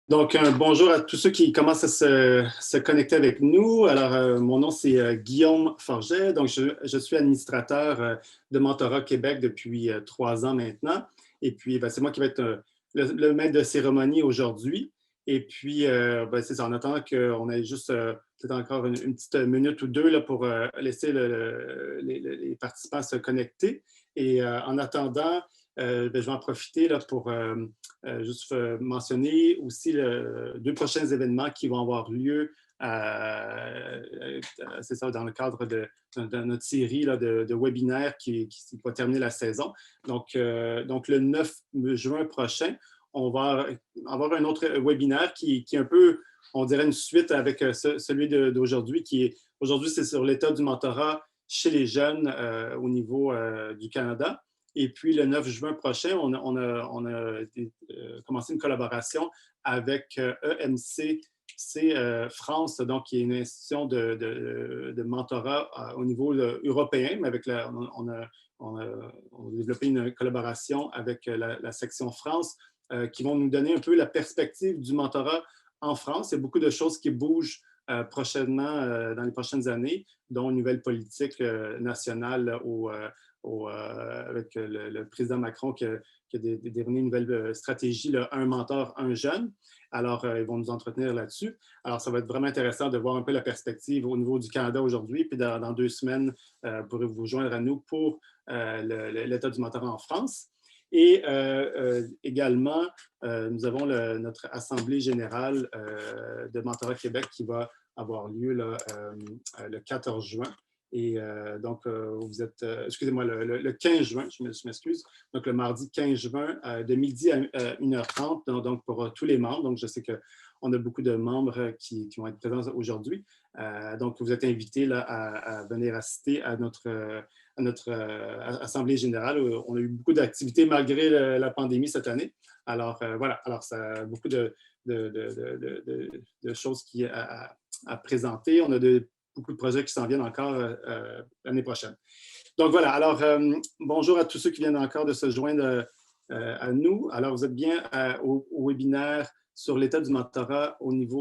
Donc, un bonjour à tous ceux qui commencent à se connecter avec nous. Alors, mon nom, c'est Guillaume Forget. Donc, je suis administrateur de Mentorat Québec depuis 3 ans maintenant. Et puis, ben, c'est moi qui vais être le maître de cérémonie aujourd'hui. Et puis, ben, c'est ça, en attendant qu'on ait juste peut-être encore une petite minute ou deux là, pour laisser les participants se connecter. Et en attendant, ben, je vais en profiter là, pour juste mentionner aussi deux prochains événements qui vont avoir lieu c'est ça, dans le cadre de notre série là, de webinaires qui va terminer la saison. Donc le 9 juin prochain, on va avoir un autre webinaire qui est un peu, on dirait, une suite avec celui d'aujourd'hui, aujourd'hui, c'est sur l'état du mentorat chez les jeunes au niveau du Canada. Et puis, le 9 juin prochain, on a commencé une collaboration avec EMC France, donc qui est une institution de mentorat au niveau européen, mais on a développé une collaboration avec la section France qui vont nous donner un peu la perspective du mentorat en France. Il y a beaucoup de choses qui bougent prochainement dans les prochaines années, dont une nouvelle politique nationale avec le président Macron qui a déterminé une nouvelle stratégie, là, un mentor, un jeune. Alors, ils vont nous entretenir là-dessus. Alors, ça va être vraiment intéressant de voir un peu la perspective au niveau du Canada aujourd'hui. Puis, dans 2 semaines, vous pourrez vous joindre à nous pour l'état du mentorat en France. Et également, nous avons notre Assemblée générale de Mentorat Québec qui va avoir lieu là, le 14 juin. Et donc, vous êtes, excusez-moi, le 15 juin, je m'excuse. Donc, le mardi 15 juin, de midi à 1h30, donc pour tous les membres. Donc, je sais qu'on a beaucoup de membres qui vont être présents aujourd'hui. Donc, vous êtes invités là, à venir assister à notre Assemblée générale. On a eu beaucoup d'activités malgré la pandémie cette année. Alors, voilà. Alors, ça a beaucoup de choses à présenter. On a beaucoup de projets qui s'en viennent encore l'année prochaine. Donc voilà, alors bonjour à tous ceux qui viennent encore de se joindre à nous. Alors vous êtes bien au webinaire sur l'état du mentorat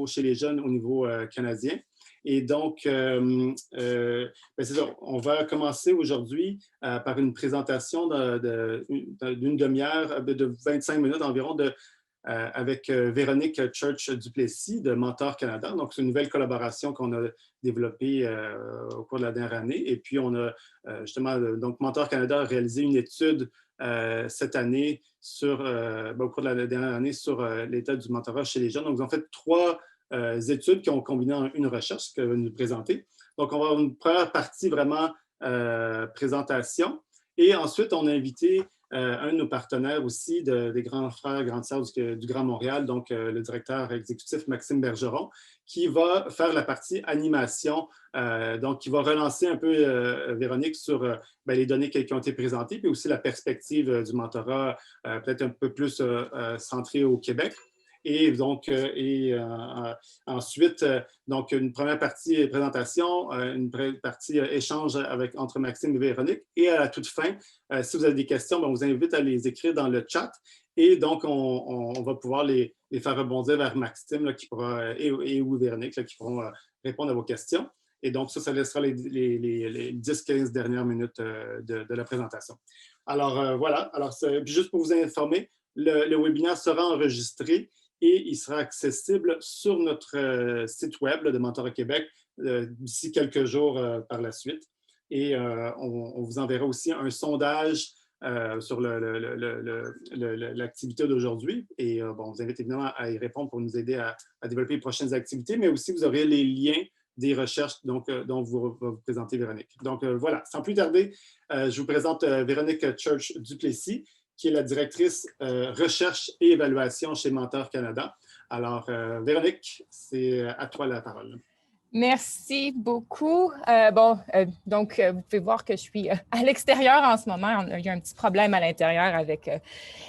chez les jeunes au niveau canadien. Et donc, ben c'est ça, on va commencer aujourd'hui par une présentation d'une demi-heure, de 25 minutes environ avec Véronique Church-Duplessis de Mentor Canada. Donc, c'est une nouvelle collaboration qu'on a développée au cours de la dernière année. Et puis, on a justement, donc Mentor Canada a réalisé une étude cette année au cours de la dernière année sur l'état du mentorat chez les jeunes. Donc, ils ont fait 3 études qui ont combiné en une recherche que va nous présenter. Donc, on va avoir une première partie vraiment présentation. Et ensuite, on a invité un de nos partenaires aussi, des grands frères, grandes sœurs du Grand Montréal, donc le directeur exécutif Maxime Bergeron, qui va faire la partie animation, donc qui va relancer un peu Véronique sur les données qui ont été présentées, puis aussi la perspective du mentorat peut-être un peu plus centré au Québec. Et donc, ensuite, donc une première partie présentation, une partie échange entre Maxime et Véronique. Et à la toute fin, si vous avez des questions, on vous invite à les écrire dans le chat. Et donc, on va pouvoir les faire rebondir vers Maxime là, qui pourra, ou Véronique là, qui pourront répondre à vos questions. Et donc, ça laissera les 10-15 dernières minutes de la présentation. Alors, voilà. Alors, juste pour vous informer, le webinaire sera enregistré et il sera accessible sur notre site web de Mentorat Québec d'ici quelques jours par la suite. Et on vous enverra aussi un sondage sur l'activité d'aujourd'hui. Et on vous invite évidemment à y répondre pour nous aider à développer les prochaines activités, mais aussi vous aurez les liens des recherches dont vous présentez Véronique. Donc voilà, sans plus tarder, je vous présente Véronique Church-Duplessis, qui est la directrice recherche et évaluation chez Mentor Canada. Alors, Véronique, c'est à toi la parole. Merci beaucoup. Donc, vous pouvez voir que je suis à l'extérieur en ce moment. Il y a un petit problème à l'intérieur avec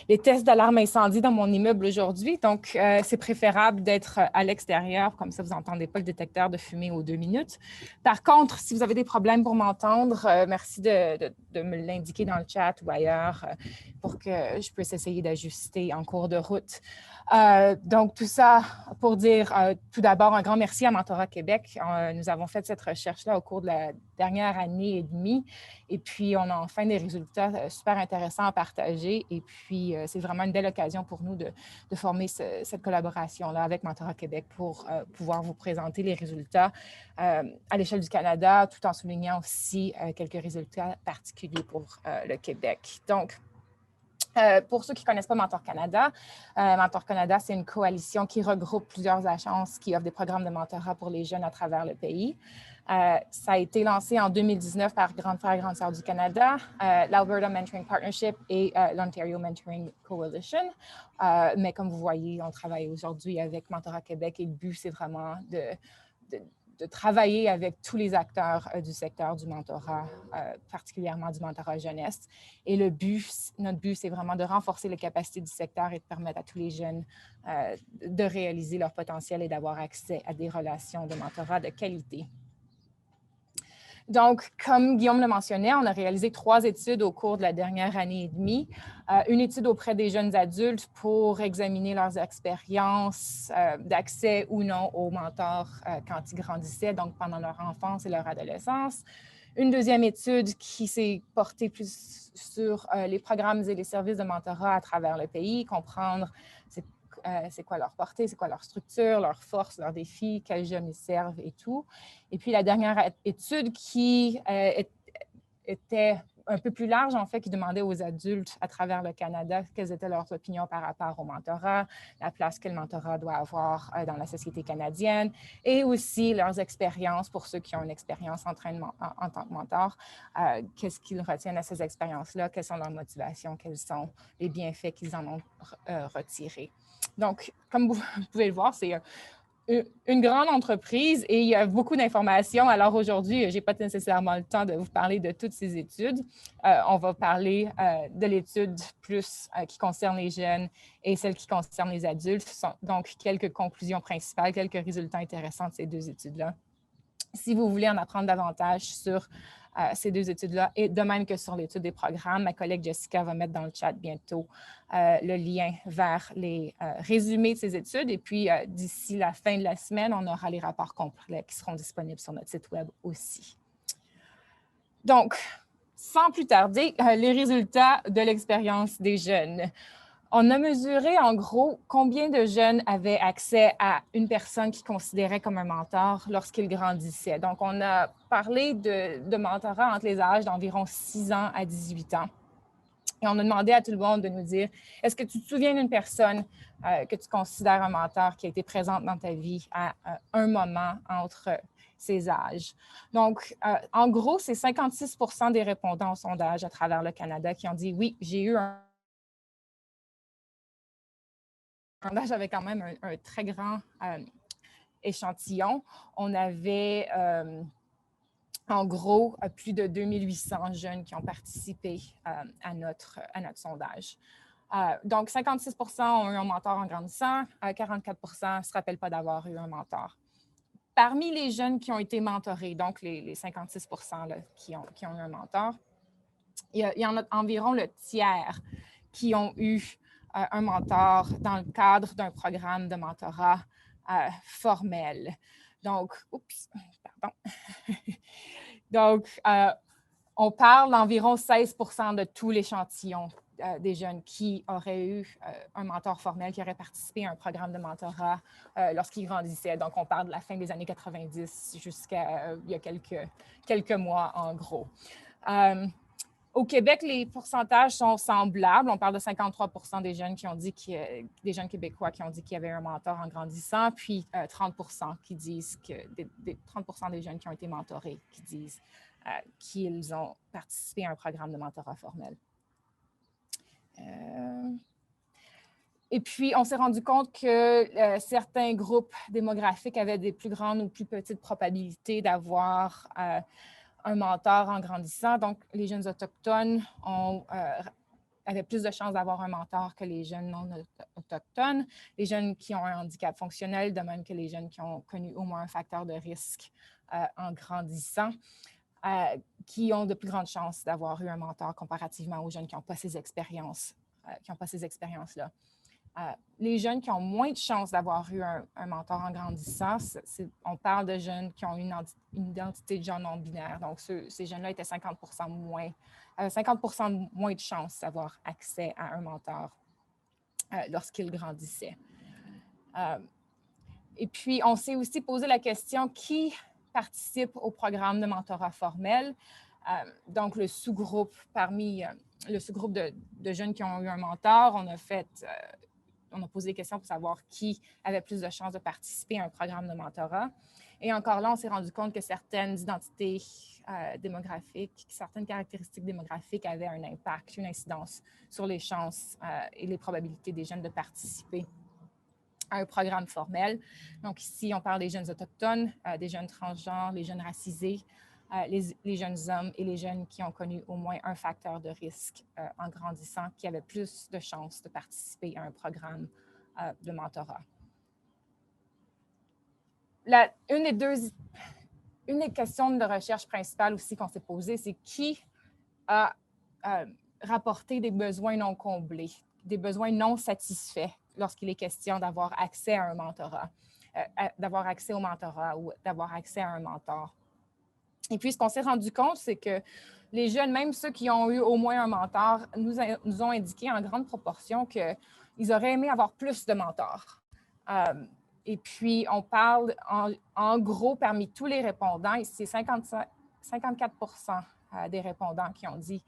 les tests d'alarme incendie dans mon immeuble aujourd'hui. Donc, c'est préférable d'être à l'extérieur. Comme ça, vous n'entendez pas le détecteur de fumée aux 2 minutes. Par contre, si vous avez des problèmes pour m'entendre, merci de me l'indiquer dans le chat ou ailleurs pour que je puisse essayer d'ajuster en cours de route. Donc, tout ça pour dire tout d'abord un grand merci à Mentorat Québec. Nous avons fait cette recherche-là au cours de la dernière année et demie et puis on a enfin des résultats super intéressants à partager et puis c'est vraiment une belle occasion pour nous de former cette collaboration-là avec Mentorat Québec pour pouvoir vous présenter les résultats à l'échelle du Canada tout en soulignant aussi quelques résultats particuliers pour le Québec. Donc, pour ceux qui ne connaissent pas Mentor Canada, c'est une coalition qui regroupe plusieurs agences qui offrent des programmes de mentorat pour les jeunes à travers le pays. Ça a été lancé en 2019 par Grande Frère et Grande Sœur du Canada, l'Alberta Mentoring Partnership et l'Ontario Mentoring Coalition. Mais comme vous voyez, on travaille aujourd'hui avec Mentorat Québec et le but, c'est vraiment de travailler avec tous les acteurs du secteur du mentorat, particulièrement du mentorat jeunesse. Et notre but, c'est vraiment de renforcer les capacités du secteur et de permettre à tous les jeunes de réaliser leur potentiel et d'avoir accès à des relations de mentorat de qualité. Donc, comme Guillaume le mentionnait, on a réalisé 3 études au cours de la dernière année et demie. Une étude auprès des jeunes adultes pour examiner leurs expériences d'accès ou non aux mentors quand ils grandissaient, donc pendant leur enfance et leur adolescence. Une deuxième étude qui s'est portée plus sur les programmes et les services de mentorat à travers le pays, comprendre c'est quoi leur portée, c'est quoi leur structure, leurs forces, leurs défis, quels jeunes ils servent et tout. Et puis la dernière étude qui était un peu plus large, en fait, qui demandait aux adultes à travers le Canada quelles étaient leurs opinions par rapport au mentorat, la place que le mentorat doit avoir dans la société canadienne et aussi leurs expériences pour ceux qui ont une expérience en tant que mentor. Qu'est-ce qu'ils retiennent à ces expériences-là? Quelles sont leurs motivations? Quels sont les bienfaits qu'ils en ont retirés? Donc, comme vous pouvez le voir, c'est une grande entreprise et il y a beaucoup d'informations. Alors aujourd'hui, je n'ai pas nécessairement le temps de vous parler de toutes ces études. On va parler de l'étude plus qui concerne les jeunes et celle qui concerne les adultes. Donc, quelques conclusions principales, quelques résultats intéressants de ces 2 études-là. Si vous voulez en apprendre davantage sur ces 2 études-là, et de même que sur l'étude des programmes, ma collègue Jessica va mettre dans le chat bientôt le lien vers les résumés de ces études. Et puis, d'ici la fin de la semaine, on aura les rapports complets qui seront disponibles sur notre site Web aussi. Donc, sans plus tarder, les résultats de l'expérience des jeunes. On a mesuré, en gros, combien de jeunes avaient accès à une personne qu'ils considéraient comme un mentor lorsqu'ils grandissaient. Donc, on a parlé de mentorat entre les âges d'environ 6 ans à 18 ans. Et on a demandé à tout le monde de nous dire, est-ce que tu te souviens d'une personne que tu considères un mentor qui a été présente dans ta vie à un moment entre ces âges? Donc, en gros, c'est 56 % des répondants au sondage à travers le Canada qui ont dit, oui, j'ai eu un sondage avait quand même un très grand échantillon. On avait, en gros, plus de 2800 jeunes qui ont participé à notre sondage. Donc, 56 % ont eu un mentor en grandissant, 44 % ne se rappellent pas d'avoir eu un mentor. Parmi les jeunes qui ont été mentorés, donc les 56 % là, qui ont eu un mentor, il y en a environ le tiers qui ont eu un mentor dans le cadre d'un programme de mentorat formel. Donc, Donc, on parle d'environ 16 % de tout l'échantillon des jeunes qui auraient eu un mentor formel, qui auraient participé à un programme de mentorat lorsqu'ils grandissaient. Donc, on parle de la fin des années 90 jusqu'à il y a quelques mois, en gros. Au Québec, les pourcentages sont semblables. On parle de 53 % des jeunes qui ont dit des jeunes québécois qui ont dit qu'il y avait un mentor en grandissant, puis 30 % qui disent que 30 % des jeunes qui ont été mentorés qui disent qu'ils ont participé à un programme de mentorat formel. Et puis, on s'est rendu compte que certains groupes démographiques avaient des plus grandes ou plus petites probabilités d'avoir un mentor en grandissant. Donc, les jeunes autochtones avaient plus de chances d'avoir un mentor que les jeunes non autochtones. Les jeunes qui ont un handicap fonctionnel, de même que les jeunes qui ont connu au moins un facteur de risque en grandissant, qui ont de plus grandes chances d'avoir eu un mentor comparativement aux jeunes qui n'ont pas ces expériences-là. Les jeunes qui ont moins de chances d'avoir eu un mentor en grandissant, on parle de jeunes qui ont une identité de genre non binaire. Donc, ces jeunes-là étaient 50% moins de chances d'avoir accès à un mentor lorsqu'ils grandissaient. Et puis, on s'est aussi posé la question qui participe au programme de mentorat formel. Donc, le sous-groupe de jeunes qui ont eu un mentor, on a posé des questions pour savoir qui avait plus de chances de participer à un programme de mentorat. Et encore là, on s'est rendu compte que certaines identités démographiques, certaines caractéristiques démographiques avaient un impact, une incidence sur les chances et les probabilités des jeunes de participer à un programme formel. Donc ici, on parle des jeunes autochtones, des jeunes transgenres, les jeunes racisés, les jeunes hommes et les jeunes qui ont connu au moins un facteur de risque en grandissant, qui avaient plus de chances de participer à un programme de mentorat. Une des questions de recherche principales aussi qu'on s'est posées, c'est qui a rapporté des besoins non comblés, des besoins non satisfaits lorsqu'il est question d'avoir accès à un mentorat, d'avoir accès au mentorat ou d'avoir accès à un mentor. Et puis, ce qu'on s'est rendu compte, c'est que les jeunes, même ceux qui ont eu au moins un mentor, nous ont indiqué en grande proportion qu'ils auraient aimé avoir plus de mentors. Et puis, on parle en gros, parmi tous les répondants, c'est 54% des répondants qui ont dit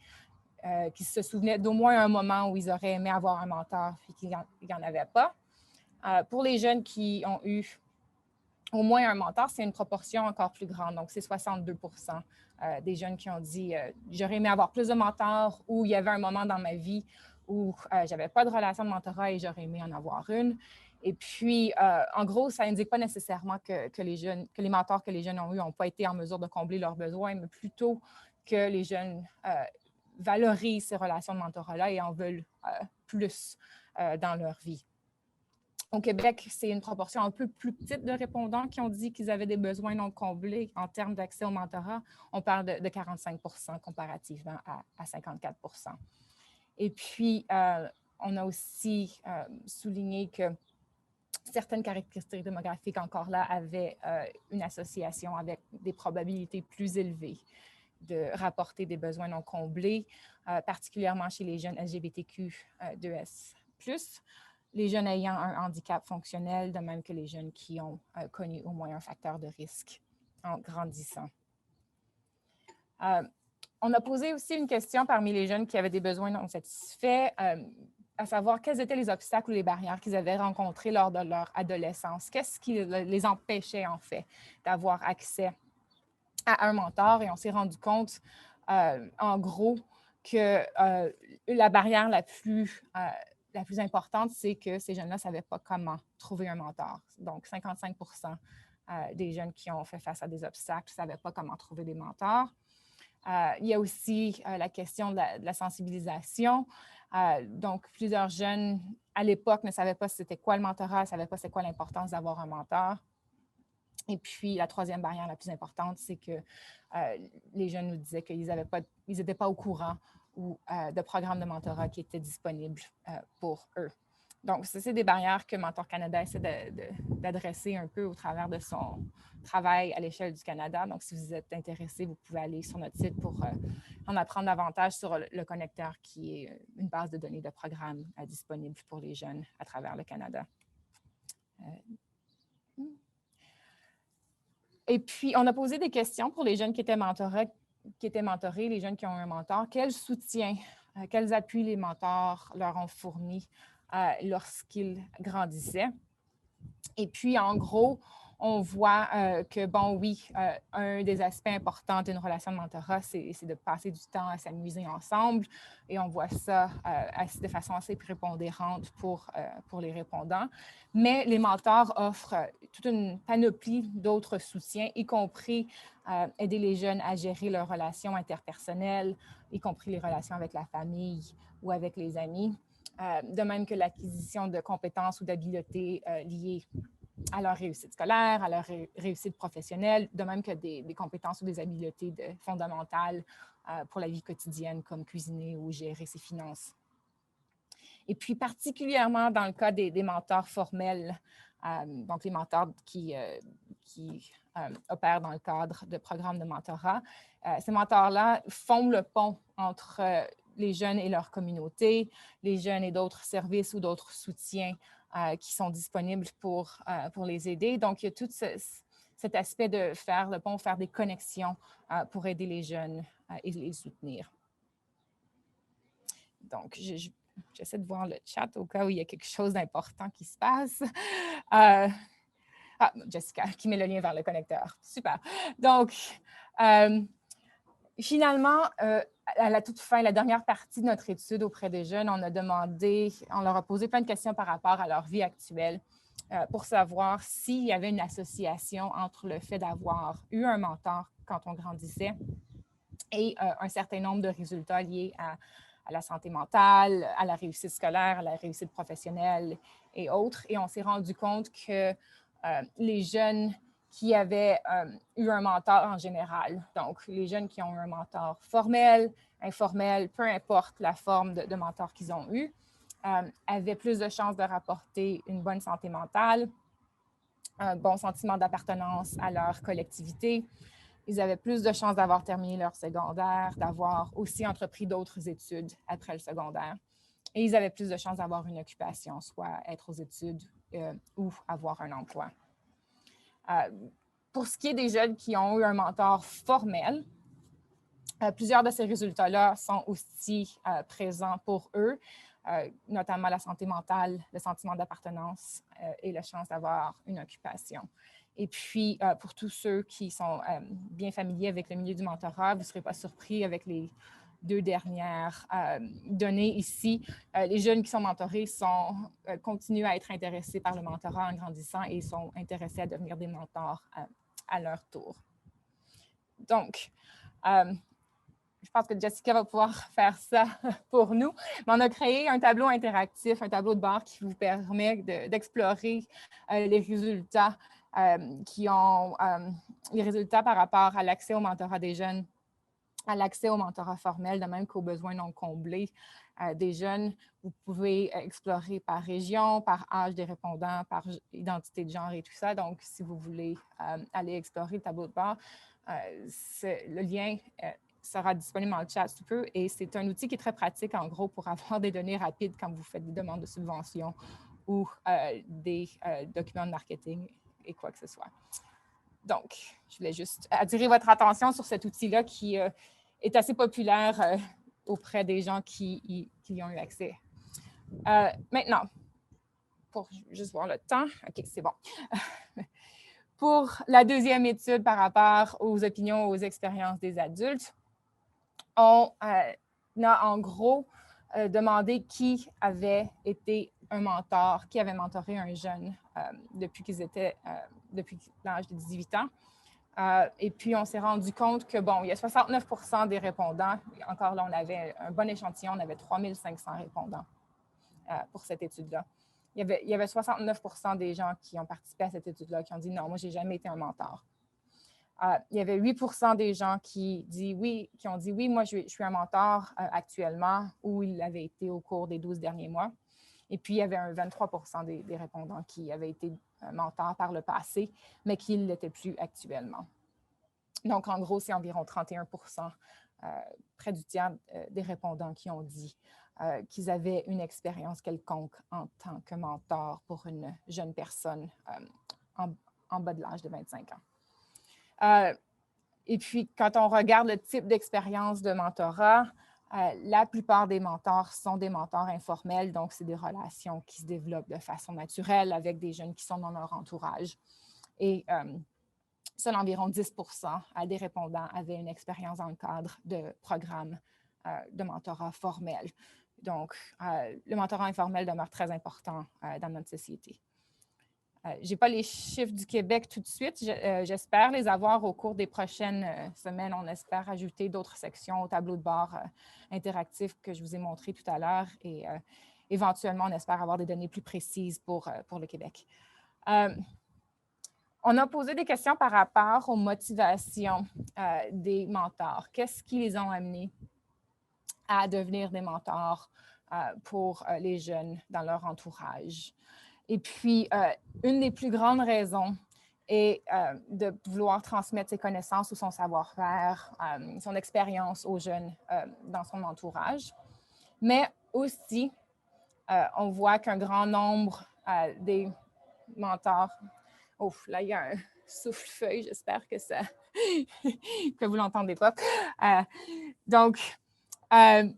qu'ils se souvenaient d'au moins un moment où ils auraient aimé avoir un mentor et qu'il n'y en avait pas. Pour les jeunes qui ont eu au moins un mentor, c'est une proportion encore plus grande. Donc, c'est 62% des jeunes qui ont dit « j'aurais aimé avoir plus de mentors » ou « il y avait un moment dans ma vie où je n'avais pas de relation de mentorat et j'aurais aimé en avoir une ». Et puis, en gros, ça n'indique pas nécessairement que les mentors que les jeunes ont eus n'ont pas été en mesure de combler leurs besoins, mais plutôt que les jeunes valorisent ces relations de mentorat-là et en veulent plus dans leur vie. Au Québec, c'est une proportion un peu plus petite de répondants qui ont dit qu'ils avaient des besoins non comblés en termes d'accès au mentorat. On parle de 45% comparativement à 54%. Et puis, on a aussi souligné que certaines caractéristiques démographiques encore là avaient une association avec des probabilités plus élevées de rapporter des besoins non comblés, particulièrement chez les jeunes LGBTQ2S+, les jeunes ayant un handicap fonctionnel, de même que les jeunes qui ont connu au moins un facteur de risque en grandissant. On a posé aussi une question parmi les jeunes qui avaient des besoins non satisfaits, à savoir quels étaient les obstacles ou les barrières qu'ils avaient rencontrés lors de leur adolescence. Qu'est-ce qui les empêchait, en fait, d'avoir accès à un mentor? Et on s'est rendu compte, en gros, que la barrière la plus importante, c'est que ces jeunes-là ne savaient pas comment trouver un mentor. Donc, 55% des jeunes qui ont fait face à des obstacles ne savaient pas comment trouver des mentors. Il y a aussi la question de la sensibilisation. Donc, plusieurs jeunes, à l'époque, ne savaient pas c'était quoi le mentorat, ne savaient pas c'est quoi l'importance d'avoir un mentor. Et puis, la troisième barrière la plus importante, c'est que les jeunes nous disaient qu'ils n'étaient pas au courant ou de programmes de mentorat qui étaient disponibles pour eux. Donc, c'est des barrières que Mentor Canada essaie d'adresser un peu au travers de son travail à l'échelle du Canada. Donc, si vous êtes intéressé, vous pouvez aller sur notre site pour en apprendre davantage sur le connecteur, qui est une base de données de programmes disponibles pour les jeunes à travers le Canada. Et puis, on a posé des questions pour les jeunes qui étaient mentorés, les jeunes qui ont un mentor. Quel soutien, quels appuis les mentors leur ont fournis lorsqu'ils grandissaient? Et puis, en gros, on voit que, bon, oui, un des aspects importants d'une relation de mentorat, c'est de passer du temps à s'amuser ensemble. Et on voit ça de façon assez prépondérante pour les répondants. Mais les mentors offrent toute une panoplie d'autres soutiens, y compris aider les jeunes à gérer leurs relations interpersonnelles, y compris les relations avec la famille ou avec les amis. De même que l'acquisition de compétences ou d'habiletés liées à leur réussite scolaire, à leur réussite professionnelle, de même que des compétences ou des habiletés fondamentales pour la vie quotidienne, comme cuisiner ou gérer ses finances. Et puis, particulièrement dans le cas des mentors formels, donc les mentors qui opèrent dans le cadre de programmes de mentorat, ces mentors-là font le pont entre les jeunes et leur communauté, les jeunes et d'autres services ou d'autres soutiens qui sont disponibles pour les aider. Donc, il y a tout cet aspect de faire le pont, faire des connexions pour aider les jeunes et les soutenir. Donc, j'essaie de voir le chat au cas où il y a quelque chose d'important qui se passe. Jessica qui met le lien vers le connecteur. Super. Donc, finalement, à la toute fin, la dernière partie de notre étude auprès des jeunes, on leur a posé plein de questions par rapport à leur vie actuelle pour savoir s'il y avait une association entre le fait d'avoir eu un mentor quand on grandissait et un certain nombre de résultats liés à la santé mentale, à la réussite scolaire, à la réussite professionnelle et autres. Et on s'est rendu compte que les jeunes qui avaient eu un mentor en général, donc les jeunes qui ont eu un mentor formel, informel, peu importe la forme de mentor qu'ils ont eu, avaient plus de chances de rapporter une bonne santé mentale, un bon sentiment d'appartenance à leur collectivité. Ils avaient plus de chances d'avoir terminé leur secondaire, d'avoir aussi entrepris d'autres études après le secondaire. Et ils avaient plus de chances d'avoir une occupation, soit être aux études ou avoir un emploi. Pour ce qui est des jeunes qui ont eu un mentor formel, plusieurs de ces résultats-là sont aussi présents pour eux, notamment la santé mentale, le sentiment d'appartenance et la chance d'avoir une occupation. Et puis, pour tous ceux qui sont bien familiers avec le milieu du mentorat, vous ne serez pas surpris avec les 2 dernières données ici. Les jeunes qui sont mentorés continuent à être intéressés par le mentorat en grandissant et sont intéressés à devenir des mentors à leur tour. Donc, je pense que Jessica va pouvoir faire ça pour nous. Mais on a créé un tableau interactif, un tableau de bord qui vous permet d'explorer les résultats les résultats par rapport à l'accès au mentorat des jeunes, à l'accès au mentorat formel, de même qu'aux besoins non comblés des jeunes. Vous pouvez explorer par région, par âge des répondants, par identité de genre et tout ça. Donc, si vous voulez aller explorer le tableau de bord, le lien sera disponible dans le chat sous peu et c'est un outil qui est très pratique, en gros, pour avoir des données rapides quand vous faites des demandes de subventions ou des documents de marketing et quoi que ce soit. Donc, je voulais juste attirer votre attention sur cet outil-là qui est assez populaire auprès des gens qui y ont eu accès. Maintenant, pour juste voir le temps, OK, c'est bon. Pour la deuxième étude par rapport aux opinions, aux expériences des adultes, on a en gros demandé qui avait été un mentor, qui avait mentoré un jeune depuis l'âge de 18 ans. Et puis, on s'est rendu compte que, bon, il y a 69 % des répondants. Encore là, on avait un bon échantillon, on avait 3500 répondants pour cette étude-là. Il y avait 69 % des gens qui ont participé à cette étude-là qui ont dit « Non, moi, je n'ai jamais été un mentor ». Il y avait 8 % des gens qui ont dit « Oui, moi, je suis un mentor actuellement » ou il l'avait été au cours des 12 derniers mois. Et puis, il y avait un 23 % des répondants qui avaient été mentors par le passé, mais qui ne l'étaient plus actuellement. Donc, en gros, c'est environ 31 %, près du tiers des répondants qui ont dit qu'ils avaient une expérience quelconque en tant que mentor pour une jeune personne en bas de l'âge de 25 ans. Et puis, quand on regarde le type d'expérience de mentorat, la plupart des mentors sont des mentors informels, donc c'est des relations qui se développent de façon naturelle avec des jeunes qui sont dans leur entourage. et seul environ 10% des répondants avaient une expérience dans le cadre de programmes de mentorat formel. Donc, le mentorat informel demeure très important dans notre société. Je n'ai pas les chiffres du Québec tout de suite. J'espère les avoir au cours des prochaines semaines. On espère ajouter d'autres sections au tableau de bord interactif que je vous ai montré tout à l'heure et éventuellement, on espère avoir des données plus précises pour le Québec. On a posé des questions par rapport aux motivations des mentors. Qu'est-ce qui les ont amenés à devenir des mentors pour les jeunes dans leur entourage? Et puis, une des plus grandes raisons est de vouloir transmettre ses connaissances ou son savoir-faire, son expérience aux jeunes dans son entourage. Mais aussi, on voit qu'un grand nombre des mentors... Oh, là, il y a un souffle-feuille, j'espère que ça que vous ne l'entendez pas. Donc, il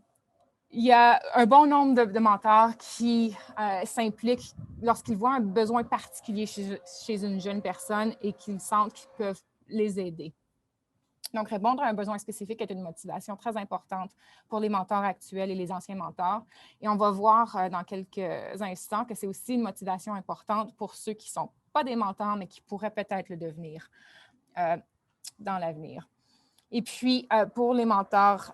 y a un bon nombre de mentors qui s'impliquent lorsqu'ils voient un besoin particulier chez une jeune personne et qu'ils sentent qu'ils peuvent les aider. Donc, répondre à un besoin spécifique est une motivation très importante pour les mentors actuels et les anciens mentors. Et on va voir dans quelques instants que c'est aussi une motivation importante pour ceux qui ne sont pas des mentors, mais qui pourraient peut-être le devenir dans l'avenir. Et puis, pour les mentors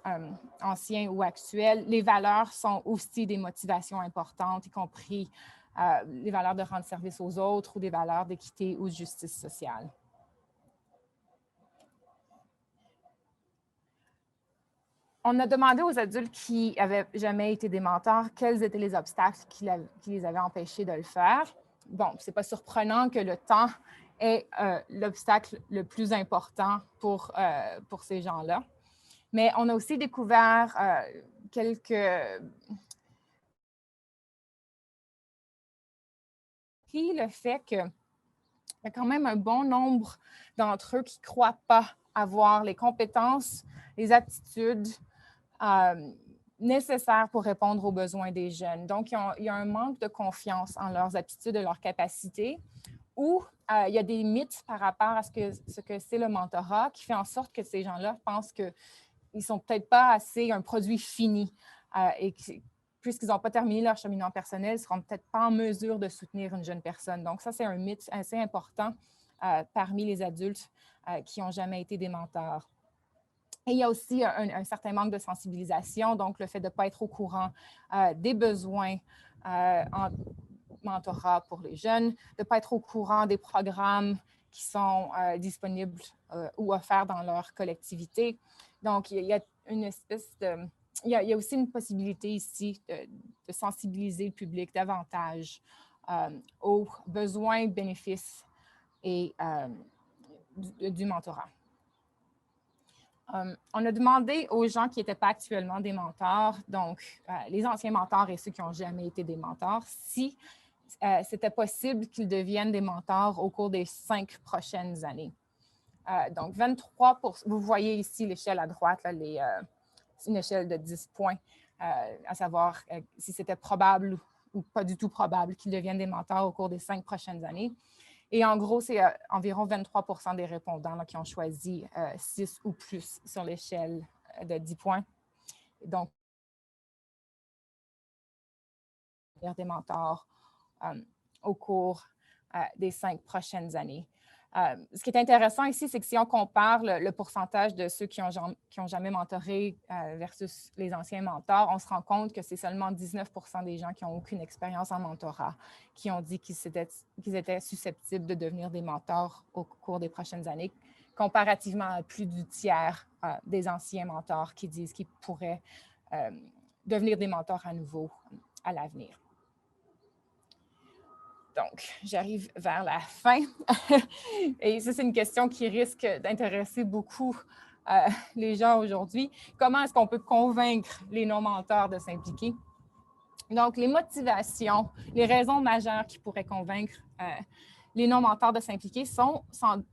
anciens ou actuels, les valeurs sont aussi des motivations importantes, y compris les valeurs de rendre service aux autres ou des valeurs d'équité ou de justice sociale. On a demandé aux adultes qui n'avaient jamais été des mentors quels étaient les obstacles qui les avaient empêchés de le faire. Bon, ce n'est pas surprenant que le temps est l'obstacle le plus important pour ces gens-là. Mais on a aussi découvert le fait qu'il y a quand même un bon nombre d'entre eux qui ne croient pas avoir les compétences, les aptitudes nécessaires pour répondre aux besoins des jeunes. Donc, il y a un manque de confiance en leurs aptitudes et leurs capacités, ou il y a des mythes par rapport à ce que c'est le mentorat qui fait en sorte que ces gens-là pensent qu'ils ne sont peut-être pas assez un produit fini et puisqu'ils n'ont pas terminé leur cheminement personnel, ils ne seront peut-être pas en mesure de soutenir une jeune personne. Donc, ça, c'est un mythe assez important parmi les adultes qui n'ont jamais été des mentors. Et il y a aussi un certain manque de sensibilisation, donc le fait de ne pas être au courant des besoins en mentorat pour les jeunes, de ne pas être au courant des programmes qui sont disponibles ou offerts dans leur collectivité. Donc, il y a une espèce de... Il y a aussi une possibilité ici de sensibiliser le public davantage aux besoins, bénéfices et du mentorat. On a demandé aux gens qui n'étaient pas actuellement des mentors, donc les anciens mentors et ceux qui n'ont jamais été des mentors, si c'était possible qu'ils deviennent des mentors au cours des 5 prochaines années. Donc, 23%, vous voyez ici l'échelle à droite, là, c'est une échelle de 10 points, à savoir si c'était probable ou pas du tout probable qu'ils deviennent des mentors au cours des 5 prochaines années. Et en gros, c'est environ 23% des répondants là, qui ont choisi 6 ou plus sur l'échelle de 10 points. Donc, des mentors au cours des 5 prochaines années. Ce qui est intéressant ici, c'est que si on compare le pourcentage de ceux qui n'ont jamais mentoré versus les anciens mentors, on se rend compte que c'est seulement 19% des gens qui n'ont aucune expérience en mentorat qui ont dit qu'ils étaient susceptibles de devenir des mentors au cours des prochaines années, comparativement à plus du tiers des anciens mentors qui disent qu'ils pourraient devenir des mentors à nouveau à l'avenir. Donc, j'arrive vers la fin. Et ça, c'est une question qui risque d'intéresser beaucoup les gens aujourd'hui. Comment est-ce qu'on peut convaincre les non-mentors de s'impliquer? Donc, les motivations, les raisons majeures qui pourraient convaincre les non-mentors de s'impliquer sont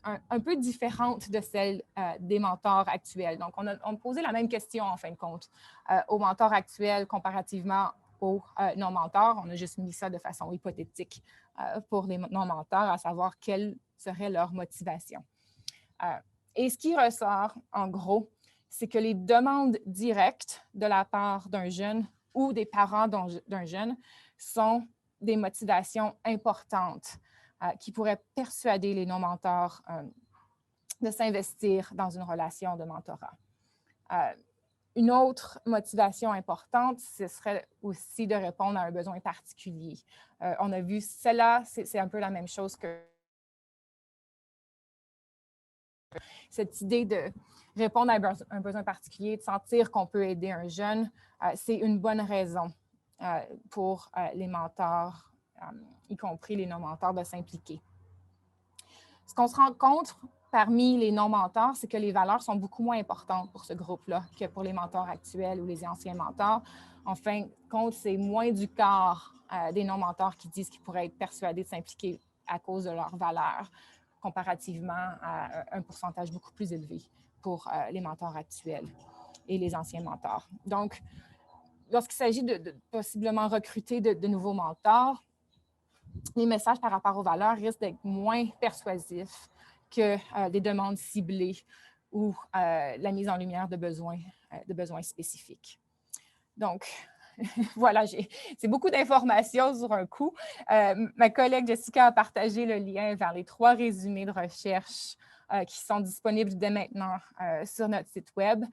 un peu différentes de celles des mentors actuels. Donc, on a posé la même question, en fin de compte, aux mentors actuels comparativement aux non-mentors. On a juste mis ça de façon hypothétique pour les non-mentors, à savoir quelles serait leur motivation. Et ce qui ressort, en gros, c'est que les demandes directes de la part d'un jeune ou des parents d'un jeune sont des motivations importantes qui pourraient persuader les non-mentors de s'investir dans une relation de mentorat. Une autre motivation importante, ce serait aussi de répondre à un besoin particulier. On a vu cela, c'est un peu la même chose que cette idée de répondre à un besoin particulier, de sentir qu'on peut aider un jeune, c'est une bonne raison pour les mentors, y compris les non-mentors, de s'impliquer. Ce qu'on se rencontre parmi les non-mentors, c'est que les valeurs sont beaucoup moins importantes pour ce groupe-là que pour les mentors actuels ou les anciens mentors. En fin de compte, c'est moins du quart des non-mentors qui disent qu'ils pourraient être persuadés de s'impliquer à cause de leurs valeurs, comparativement à un pourcentage beaucoup plus élevé pour les mentors actuels et les anciens mentors. Donc, lorsqu'il s'agit de possiblement recruter de nouveaux mentors, les messages par rapport aux valeurs risquent d'être moins persuasifs que des demandes ciblées ou la mise en lumière de besoins spécifiques. Donc, voilà, c'est beaucoup d'informations sur un coup. Ma collègue Jessica a partagé le lien vers les 3 résumés de recherche qui sont disponibles dès maintenant sur notre site Web.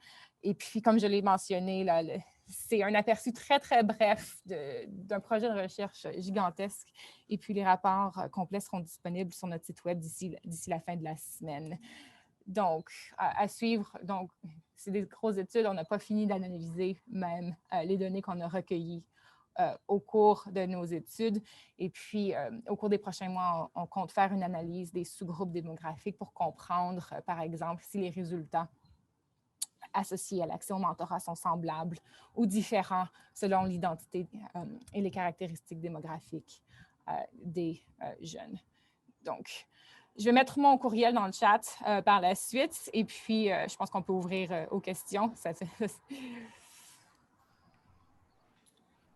Et puis, comme je l'ai mentionné, là, c'est un aperçu très, très bref d'un projet de recherche gigantesque. Et puis, les rapports complets seront disponibles sur notre site Web d'ici la fin de la semaine. Donc, à suivre. Donc, c'est des grosses études. On n'a pas fini d'analyser même les données qu'on a recueillies au cours de nos études. Et puis, au cours des prochains mois, on compte faire une analyse des sous-groupes démographiques pour comprendre, par exemple, si les résultats associés à l'accès au mentorat sont semblables ou différents selon l'identité et les caractéristiques démographiques des jeunes. Donc, je vais mettre mon courriel dans le chat par la suite et puis je pense qu'on peut ouvrir aux questions.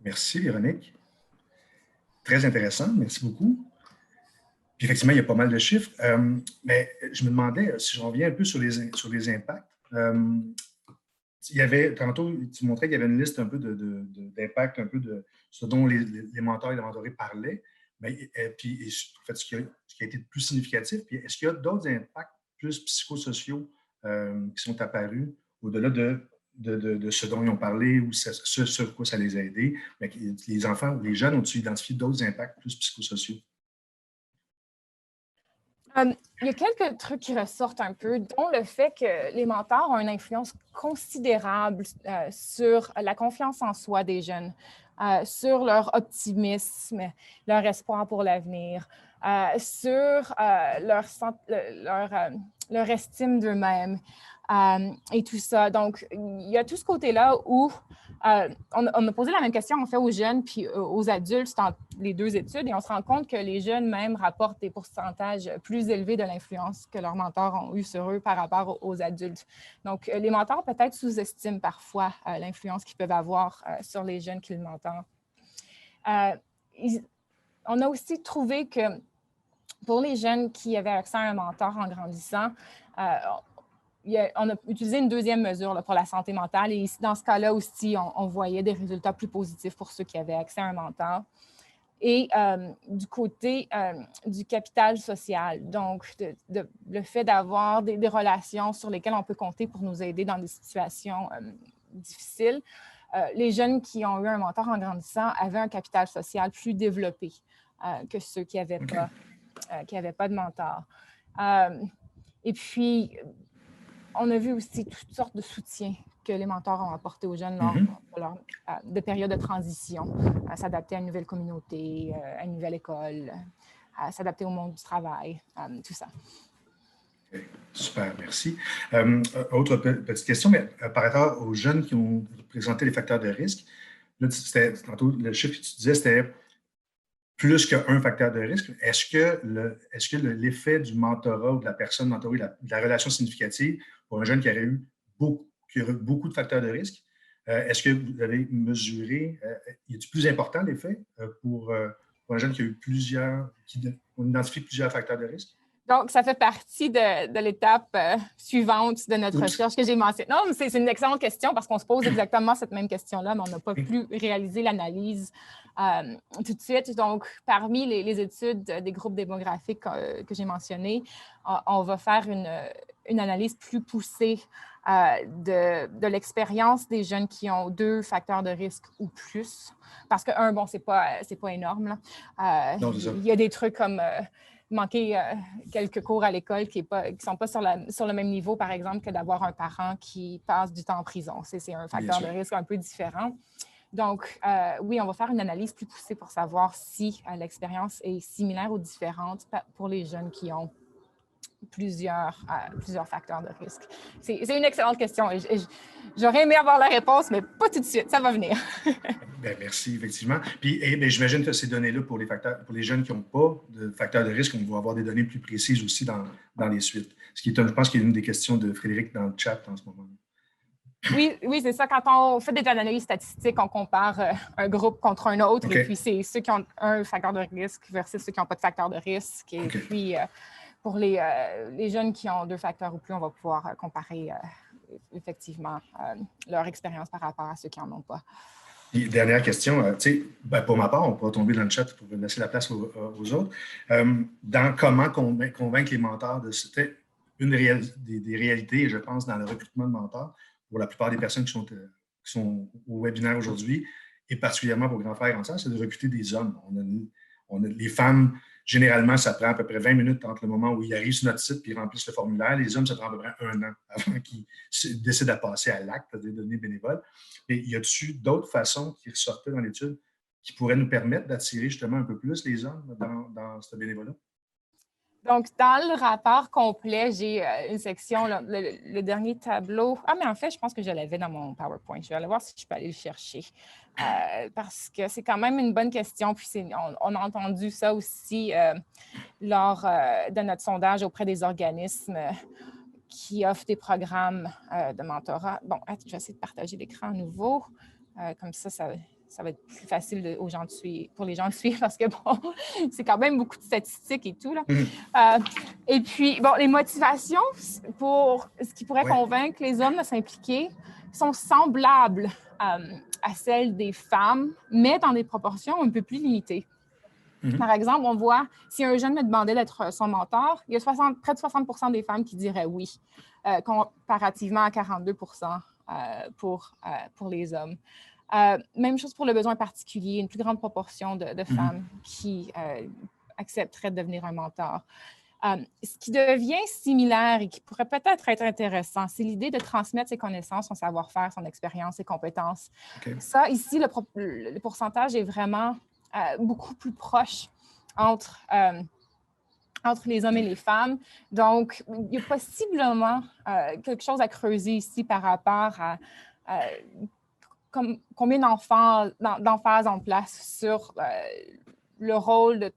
Merci, Véronique. Très intéressant, merci beaucoup. Puis effectivement, il y a pas mal de chiffres, mais je me demandais, si je reviens un peu sur les impacts, il y avait, tantôt, tu montrais qu'il y avait une liste un peu d'impacts, un peu de ce dont les mentors et les mentorés parlaient. Mais, puis, en fait, ce qui a été le plus significatif, puis est-ce qu'il y a d'autres impacts plus psychosociaux qui sont apparus au-delà de ce dont ils ont parlé ou ce sur quoi ça les a aidés? Mais les enfants ou les jeunes ont-ils identifié d'autres impacts plus psychosociaux? Il y a quelques trucs qui ressortent un peu, dont le fait que les mentors ont une influence considérable sur la confiance en soi des jeunes, sur leur optimisme, leur espoir pour l'avenir, sur leur estime d'eux-mêmes et tout ça. Donc, il y a tout ce côté-là où on a posé la même question en fait aux jeunes puis aux adultes dans les 2 études et on se rend compte que les jeunes même rapportent des pourcentages plus élevés de l'influence que leurs mentors ont eu sur eux par rapport aux adultes. Donc, les mentors peut-être sous-estiment parfois l'influence qu'ils peuvent avoir sur les jeunes qu'ils mentorent. On a aussi trouvé que pour les jeunes qui avaient accès à un mentor en grandissant, on a utilisé une 2e mesure là, pour la santé mentale et dans ce cas-là aussi, on voyait des résultats plus positifs pour ceux qui avaient accès à un mentor. Et du côté du capital social, donc le fait d'avoir des relations sur lesquelles on peut compter pour nous aider dans des situations difficiles, les jeunes qui ont eu un mentor en grandissant avaient un capital social plus développé que ceux qui n'avaient pas de mentor. Et puis, on a vu aussi toutes sortes de soutiens que les mentors ont apporté aux jeunes lors de périodes de transition, à s'adapter à une nouvelle communauté, à une nouvelle école, à s'adapter au monde du travail, tout ça. Okay. Super, merci. Autre petite question, mais par rapport aux jeunes qui ont présenté les facteurs de risque, là, tantôt, le chiffre que tu disais, c'était plus qu'un facteur de risque. Est-ce que l'effet du mentorat ou de la personne mentorée, de la relation significative pour un jeune qui aurait eu beaucoup de facteurs de risque, est-ce que vous avez mesuré, est-il plus important l'effet pour un jeune qui a eu on identifie plusieurs facteurs de risque? Donc, ça fait partie de l'étape suivante de notre recherche que j'ai mentionnée. Non, mais c'est une excellente question parce qu'on se pose exactement cette même question-là, mais on n'a pas pu réaliser l'analyse tout de suite. Donc, parmi les études des groupes démographiques que j'ai mentionnés, on va faire une analyse plus poussée de l'expérience des jeunes qui ont 2 facteurs de risque ou plus. Parce que, c'est pas énorme. Non, c'est ça. Il y a des trucs comme manquer quelques cours à l'école qui ne sont pas sur le même niveau, par exemple, que d'avoir un parent qui passe du temps en prison. C'est un facteur de risque un peu différent. Donc, oui, on va faire une analyse plus poussée pour savoir si l'expérience est similaire ou différente pour les jeunes qui ont plusieurs facteurs de risque. C'est une excellente question. J'aurais aimé avoir la réponse, mais pas tout de suite. Ça va venir. Bien, merci, effectivement. Puis, j'imagine que ces données-là, pour les jeunes qui n'ont pas de facteurs de risque, on va avoir des données plus précises aussi dans les suites. Je pense qu'il y a une des questions de Frédéric dans le chat en ce moment. Oui, c'est ça. Quand on fait des analyses statistiques, on compare un groupe contre un autre. Okay. Et puis, c'est ceux qui ont un facteur de risque versus ceux qui n'ont pas de facteur de risque. Et puis, pour les jeunes qui ont 2 facteurs ou plus, on va pouvoir comparer effectivement leur expérience par rapport à ceux qui n'en ont pas. Et dernière question, pour ma part, on pourra tomber dans le chat pour laisser la place aux autres. Dans comment convaincre les mentors c'était une des réalités, je pense, dans le recrutement de mentors pour la plupart des personnes qui sont au webinaire aujourd'hui, et particulièrement pour Grand Frère et Grande Sœur, c'est de recruter des hommes. Les femmes, généralement, ça prend à peu près 20 minutes entre le moment où ils arrivent sur notre site et ils remplissent le formulaire. Les hommes, ça prend à peu près 1 an avant qu'ils décident de passer à l'acte, de devenir bénévoles. Et y a-t-il d'autres façons qui ressortaient dans l'étude qui pourraient nous permettre d'attirer justement un peu plus les hommes dans ce bénévolat? Donc, dans le rapport complet, j'ai une section, le dernier tableau. Ah, mais en fait, je pense que je l'avais dans mon PowerPoint. Je vais aller voir si je peux aller le chercher. Parce que c'est quand même une bonne question. Puis, on a entendu ça aussi lors de notre sondage auprès des organismes qui offrent des programmes de mentorat. Bon, je vais essayer de partager l'écran à nouveau. Comme ça va être plus facile pour les gens de suivre parce que, bon, c'est quand même beaucoup de statistiques et tout, là. Et puis, bon, les motivations pour ce qui pourrait convaincre les hommes de s'impliquer sont semblables à celles des femmes, mais dans des proportions un peu plus limitées. Par exemple, on voit, si un jeune me demandait d'être son mentor, il y a près de 60% des femmes qui diraient oui, comparativement à 42% pour les hommes. Même chose pour le besoin particulier, une plus grande proportion de femmes qui accepteraient de devenir un mentor. Ce qui devient similaire et qui pourrait peut-être être intéressant, c'est l'idée de transmettre ses connaissances, son savoir-faire, son expérience, ses compétences. Ça, ici, le pourcentage est vraiment beaucoup plus proche entre les hommes et les femmes. Donc, il y a possiblement quelque chose à creuser ici par rapport à combien d'emphase en place sur le rôle de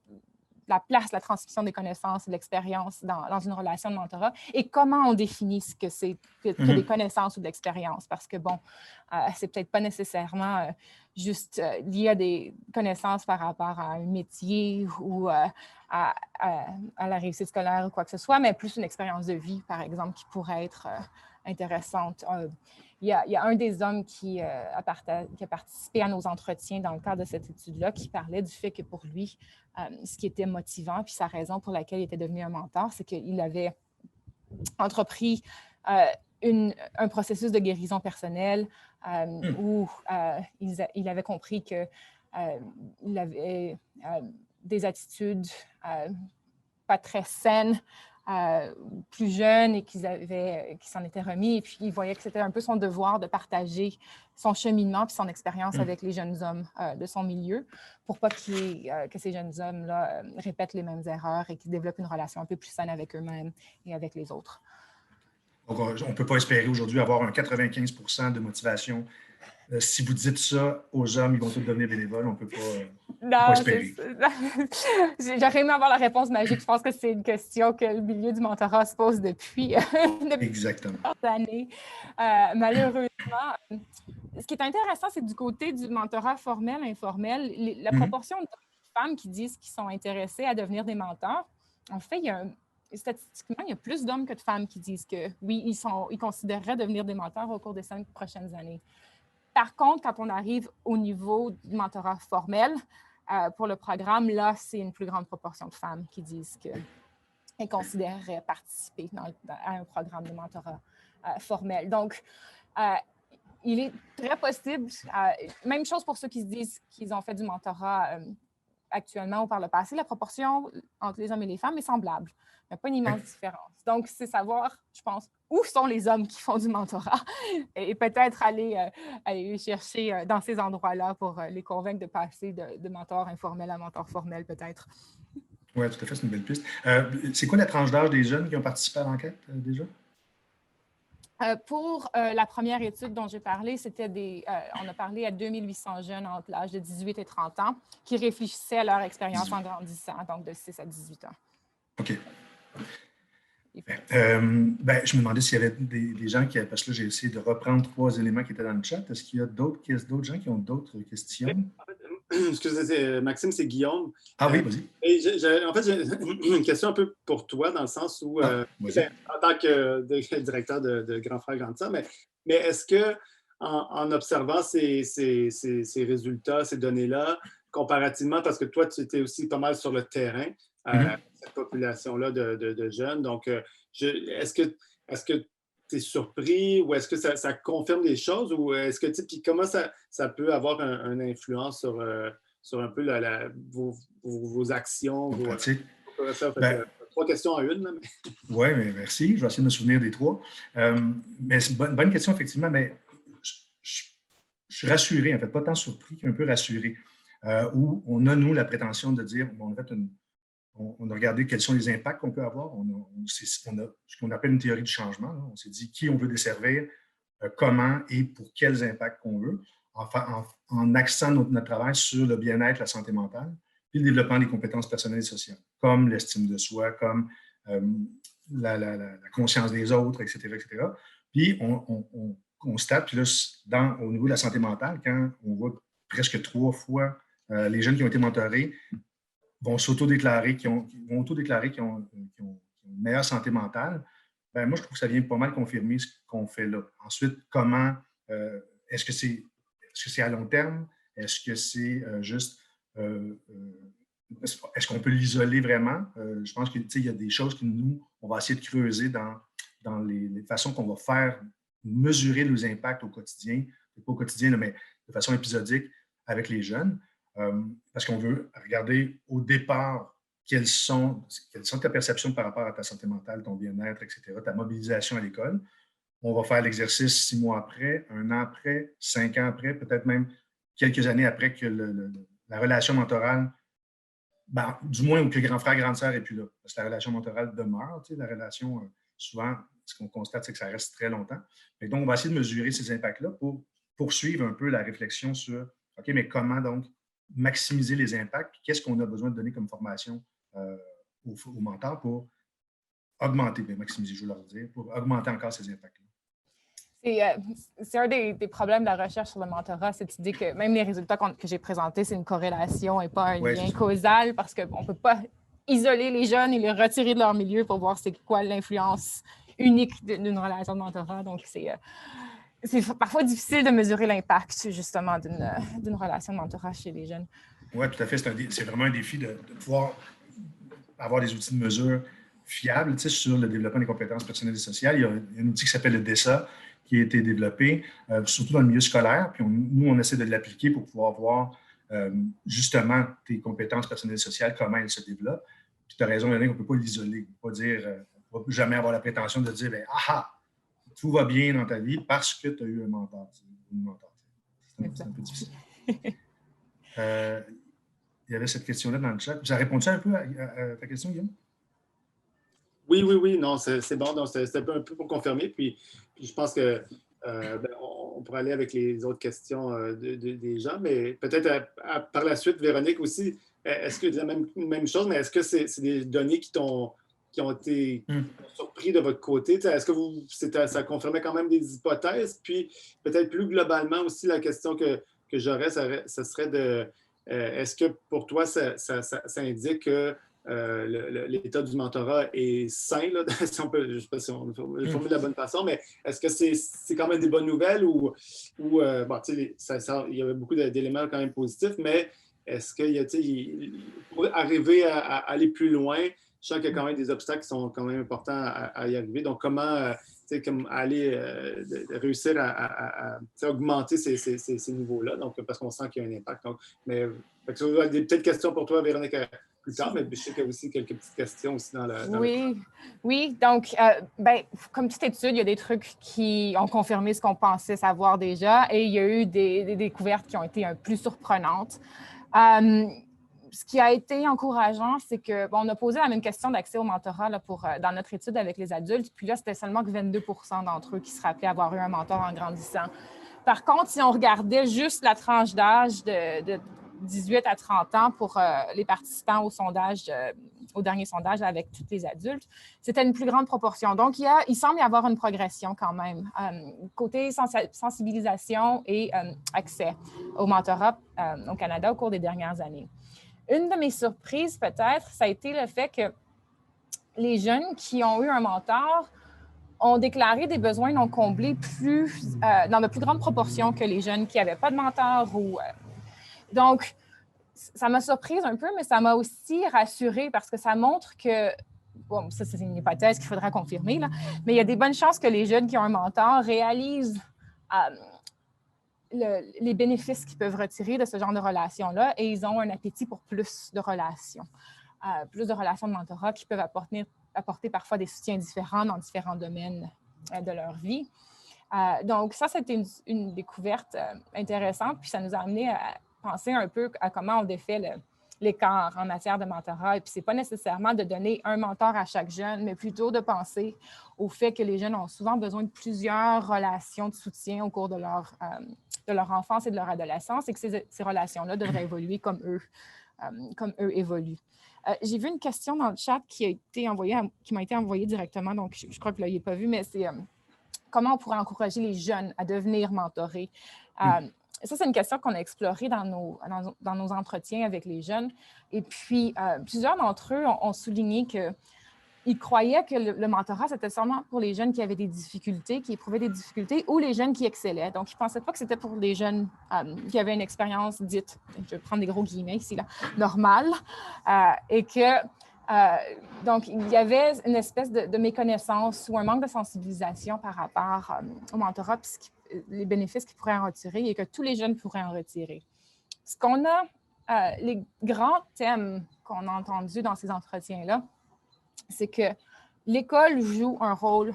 la place, la transmission des connaissances et de l'expérience dans une relation de mentorat et comment on définit ce que c'est que des connaissances ou de l'expérience. Parce que, bon, c'est peut-être pas nécessairement juste lié à des connaissances par rapport à un métier ou à la réussite scolaire ou quoi que ce soit, mais plus une expérience de vie, par exemple, qui pourrait être intéressante. Il y a un des hommes qui a participé à nos entretiens dans le cadre de cette étude-là qui parlait du fait que pour lui, ce qui était motivant, puis sa raison pour laquelle il était devenu un mentor, c'est qu'il avait entrepris un processus de guérison personnelle où il avait compris qu'il avait des attitudes pas très saines plus jeune et qui s'en étaient remis. Et puis, il voyait que c'était un peu son devoir de partager son cheminement puis son expérience avec les jeunes hommes de son milieu pour pas que ces jeunes hommes-là répètent les mêmes erreurs et qu'ils développent une relation un peu plus saine avec eux-mêmes et avec les autres. Donc, on ne peut pas espérer aujourd'hui avoir un 95% de motivation. Si vous dites ça aux hommes, ils vont tous devenir bénévoles, on ne peut pas espérer. J'aurais aimé avoir la réponse magique. Je pense que c'est une question que le milieu du mentorat se pose depuis plusieurs années. Malheureusement, ce qui est intéressant, c'est que du côté du mentorat formel, informel, la proportion de femmes qui disent qu'ils sont intéressées à devenir des mentors, en fait, il y a statistiquement, il y a plus d'hommes que de femmes qui disent que oui, ils considéreraient devenir des mentors au cours des 5 prochaines années. Par contre, quand on arrive au niveau du mentorat formel, pour le programme, là, c'est une plus grande proportion de femmes qui disent qu'elles considéreraient participer à un programme de mentorat formel. Donc, il est très possible, même chose pour ceux qui se disent qu'ils ont fait du mentorat actuellement ou par le passé, la proportion entre les hommes et les femmes est semblable. Il n'y a pas une immense différence. Donc, c'est savoir, je pense, où sont les hommes qui font du mentorat et peut-être aller les chercher dans ces endroits-là pour les convaincre de passer de mentor informel à mentor formel, peut-être. Oui, tout à fait, c'est une belle piste. C'est quoi la tranche d'âge des jeunes qui ont participé à l'enquête déjà? Pour la première étude dont j'ai parlé, on a parlé à 2800 jeunes entre l'âge de 18 et 30 ans qui réfléchissaient à leur expérience en grandissant, donc de 6 à 18 ans. OK. Je me demandais s'il y avait des gens qui, parce que là, j'ai essayé de reprendre 3 éléments qui étaient dans le chat. Est-ce qu'il y a d'autres gens qui ont d'autres questions? Excusez, Maxime, c'est Guillaume. Ah oui, vas-y. En fait, j'ai une question un peu pour toi, dans le sens où, en tant que directeur de Grand Frère Grande Sœur, mais est-ce que en observant ces résultats, ces données-là, comparativement, parce que toi, tu étais aussi pas mal sur le terrain, cette population-là de jeunes, donc est-ce que tu es surpris ou est-ce que ça confirme des choses ou est-ce que, puis comment ça peut avoir une influence sur un peu vos actions, vos pratiques? Ça fait 3 questions en une. Oui, mais merci. Je vais essayer de me souvenir des 3. Mais c'est une bonne question, effectivement, mais je suis rassuré, en fait, pas tant surpris qu'un peu rassuré, où on a, nous, la prétention de dire, bon, on a regardé quels sont les impacts qu'on peut avoir. On a ce qu'on appelle une théorie du changement. Là. On s'est dit qui on veut desservir, comment et pour quels impacts qu'on veut, en axant notre travail sur le bien-être, la santé mentale, puis le développement des compétences personnelles et sociales, comme l'estime de soi, comme la conscience des autres, etc., etc. Puis on constate, puis là, au niveau de la santé mentale, quand on voit presque 3 fois les jeunes qui ont été mentorés vont s'auto-déclarer, qui ont une meilleure santé mentale, ben moi, je trouve que ça vient pas mal confirmer ce qu'on fait là. Ensuite, comment, est-ce que c'est à long terme? Est-ce que c'est juste, est-ce qu'on peut l'isoler vraiment? Je pense qu'il y a des choses que nous, on va essayer de creuser dans les façons qu'on va faire mesurer nos impacts au quotidien, pas au quotidien, mais de façon épisodique avec les jeunes. Parce qu'on veut regarder au départ quelles sont tes perceptions par rapport à ta santé mentale, ton bien-être, etc., ta mobilisation à l'école. On va faire l'exercice 6 mois après, 1 an après, 5 ans après, peut-être même quelques années après que la relation mentorale, du moins que grand frère, grande sœur n'est plus là. Parce que la relation mentorale demeure. La relation, souvent, ce qu'on constate, c'est que ça reste très longtemps. Et donc, on va essayer de mesurer ces impacts-là pour poursuivre un peu la réflexion sur OK, mais comment donc maximiser les impacts, puis qu'est-ce qu'on a besoin de donner comme formation aux mentors pour augmenter, maximiser, je veux leur dire, pour augmenter encore ces impacts-là. C'est un des problèmes de la recherche sur le mentorat, cette idée que même les résultats que j'ai présentés, c'est une corrélation et pas un lien causal parce qu'on ne peut pas isoler les jeunes et les retirer de leur milieu pour voir c'est quoi l'influence unique d'une relation de mentorat. Donc, c'est parfois difficile de mesurer l'impact, justement, d'une relation de mentorat chez les jeunes. Oui, tout à fait. C'est vraiment un défi de pouvoir avoir des outils de mesure fiables sur le développement des compétences personnelles et sociales. Il y a un outil qui s'appelle le DESA qui a été développé, surtout dans le milieu scolaire. Puis nous, on essaie de l'appliquer pour pouvoir voir justement tes compétences personnelles et sociales, comment elles se développent. Puis tu as raison, Yannick, on ne peut pas l'isoler. On ne peut pas dire, on ne va jamais avoir la prétention de dire, tout va bien dans ta vie parce que tu as eu un mentor. C'est un peu difficile. Il y avait cette question-là dans le chat. Vous avez répondu un peu à ta question, Guillaume? Oui. Non, c'est bon. Donc, c'était un peu pour confirmer. Puis je pense que on pourrait aller avec les autres questions des gens, mais peut-être par la suite, Véronique aussi, est-ce que la même chose, mais est-ce que c'est des données qui ont été surpris de votre côté? Est-ce que ça confirmait quand même des hypothèses? Puis peut-être plus globalement aussi, la question que j'aurais, ce serait de est-ce que pour toi, ça indique que l'état du mentorat est sain, là, si on peut, je ne sais pas si on le formule de la bonne façon, mais est-ce que c'est quand même des bonnes nouvelles ou bon, il y avait beaucoup d'éléments quand même positifs, mais est-ce qu'il y a, pour arriver à aller plus loin, je sens qu'il y a quand même des obstacles qui sont quand même importants à y arriver. Donc, comment comme aller réussir à augmenter ces niveaux-là, donc, parce qu'on sent qu'il y a un impact. Donc, mais ça va être des petites questions pour toi, Véronique, plus tard, mais je sais qu'il y a aussi quelques petites questions aussi dans le... Oui. Donc, comme toute étude, il y a des trucs qui ont confirmé ce qu'on pensait savoir déjà et il y a eu des découvertes qui ont été plus surprenantes. Ce qui a été encourageant, c'est que on a posé la même question d'accès au mentorat là, dans notre étude avec les adultes, puis là, c'était seulement que 22 % d'entre eux qui se rappelaient avoir eu un mentor en grandissant. Par contre, si on regardait juste la tranche d'âge de 18 à 30 ans pour les participants au dernier sondage avec tous les adultes, c'était une plus grande proportion. Donc, il semble y avoir une progression quand même, côté sensibilisation et accès au mentorat au Canada au cours des dernières années. Une de mes surprises, peut-être, ça a été le fait que les jeunes qui ont eu un mentor ont déclaré des besoins non comblés dans de plus grandes proportions que les jeunes qui n'avaient pas de mentor. Donc, ça m'a surprise un peu, mais ça m'a aussi rassurée parce que ça montre que, bon, ça c'est une hypothèse qu'il faudra confirmer, là, mais il y a des bonnes chances que les jeunes qui ont un mentor réalisent les bénéfices qu'ils peuvent retirer de ce genre de relations-là et ils ont un appétit pour plus de relations de mentorat qui peuvent apporter parfois des soutiens différents dans différents domaines de leur vie. Donc, ça, c'était une découverte intéressante, puis ça nous a amené à penser un peu à comment on défait l'écart en matière de mentorat. Et puis, ce n'est pas nécessairement de donner un mentor à chaque jeune, mais plutôt de penser au fait que les jeunes ont souvent besoin de plusieurs relations de soutien au cours de leur enfance et de leur adolescence et que ces relations-là devraient évoluer comme eux évoluent. J'ai vu une question dans le chat qui m'a été envoyée directement, donc je crois que vous ne l'avez pas vu, mais c'est comment on pourrait encourager les jeunes à devenir mentorés. Ça, c'est une question qu'on a explorée dans nos entretiens avec les jeunes. Et puis, plusieurs d'entre eux ont souligné qu'ils croyaient que le mentorat, c'était seulement pour les jeunes qui avaient des difficultés, qui éprouvaient des difficultés, ou les jeunes qui excellaient. Donc, ils ne pensaient pas que c'était pour les jeunes qui avaient une expérience dite, je vais prendre des gros guillemets ici, là, normale, et que donc, il y avait une espèce de méconnaissance ou un manque de sensibilisation par rapport au mentorat et les bénéfices qu'ils pourraient en retirer et que tous les jeunes pourraient en retirer. Ce qu'on a, les grands thèmes qu'on a entendus dans ces entretiens-là, c'est que l'école joue un rôle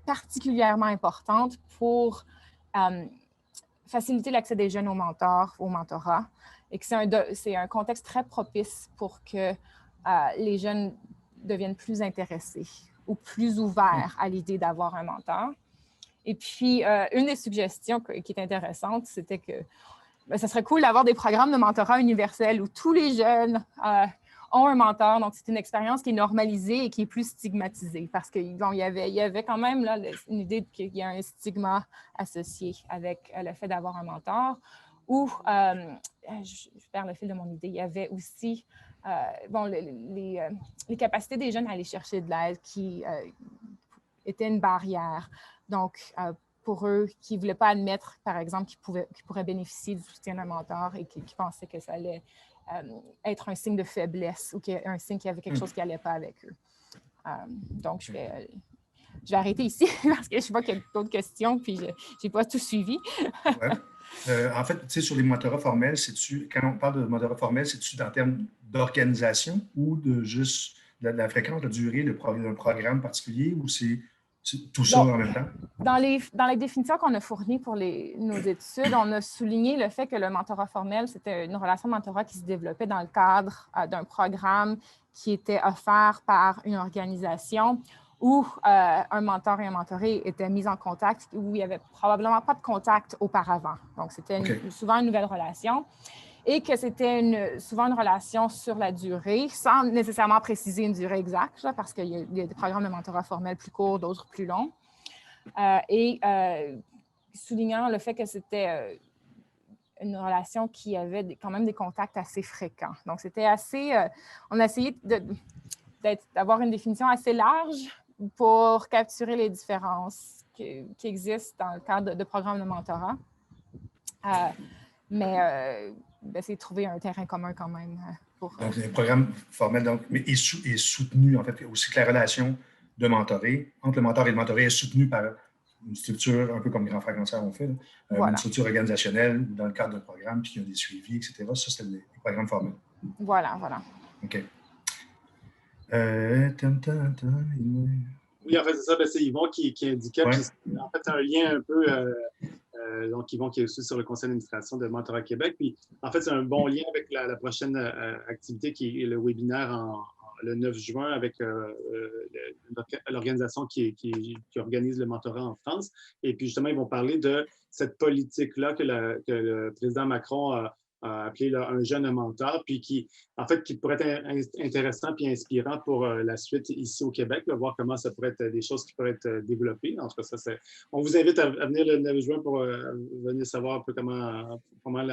particulièrement important pour faciliter l'accès des jeunes au mentorat, et que c'est un contexte très propice pour que les jeunes deviennent plus intéressés ou plus ouverts à l'idée d'avoir un mentor. Et puis, une des suggestions qui est intéressante, c'était que ça serait cool d'avoir des programmes de mentorat universel où tous les jeunes ont un mentor. Donc, c'est une expérience qui est normalisée et qui est plus stigmatisée parce qu'il y avait quand même là, une idée qu'il y a un stigma associé avec le fait d'avoir un mentor. Ou, je perds le fil de mon idée, il y avait aussi les capacités des jeunes à aller chercher de l'aide qui étaient une barrière. Donc, pour eux qui ne voulaient pas admettre, par exemple, qu'ils pourraient bénéficier du soutien d'un mentor et qui pensaient que ça allait être un signe de faiblesse ou un signe qu'il y avait quelque chose qui n'allait pas avec eux. Donc, je vais arrêter ici parce que je vois qu'il y a d'autres questions puis je n'ai pas tout suivi. Ouais. En fait, tu sais, sur les mentorats formels, quand on parle de mentorat formel, c'est-tu en termes d'organisation ou de juste la fréquence, la durée d'un programme particulier ou c'est tout ça en même temps? Dans les définitions qu'on a fournies pour nos études, on a souligné le fait que le mentorat formel, c'était une relation de mentorat qui se développait dans le cadre d'un programme qui était offert par une organisation où un mentor et un mentoré étaient mis en contact, où il n'y avait probablement pas de contact auparavant. Donc, c'était souvent une nouvelle relation. Et que c'était souvent une relation sur la durée, sans nécessairement préciser une durée exacte, là, parce qu'il y a des programmes de mentorat formel plus courts, d'autres plus longs. Soulignant le fait que c'était une relation qui avait quand même des contacts assez fréquents. Donc, c'était assez... on a essayé d'avoir une définition assez large pour capturer les différences qui existent dans le cadre de programmes de mentorat. Mais c'est de trouver un terrain commun quand même. Donc, un programme formel mais est soutenu, en fait, aussi que la relation de mentoré, entre le mentor et le mentoré, est soutenue par une structure, un peu comme Grand Frères Grand Sœurs ont fait, voilà. Une structure organisationnelle dans le cadre d'un programme, puis il y a des suivis, etc. Ça, c'est les programmes formels. Voilà. OK. Oui, en fait, c'est ça. C'est Yvon qui indiquait. Ouais. Puis, en fait, un lien un peu. Donc, Yvon qui est aussi sur le conseil d'administration de Mentorat Québec. Puis, en fait, c'est un bon lien avec la prochaine activité qui est le webinaire le 9 juin avec l'organisation qui organise le mentorat en France. Et puis, justement, ils vont parler de cette politique-là que le président Macron a appelé là, un jeune mentor, puis qui pourrait être intéressant puis inspirant pour la suite ici au Québec, là, voir comment ça pourrait être des choses qui pourraient être développées. En tout cas, on vous invite à venir le 9 juin pour venir savoir un peu comment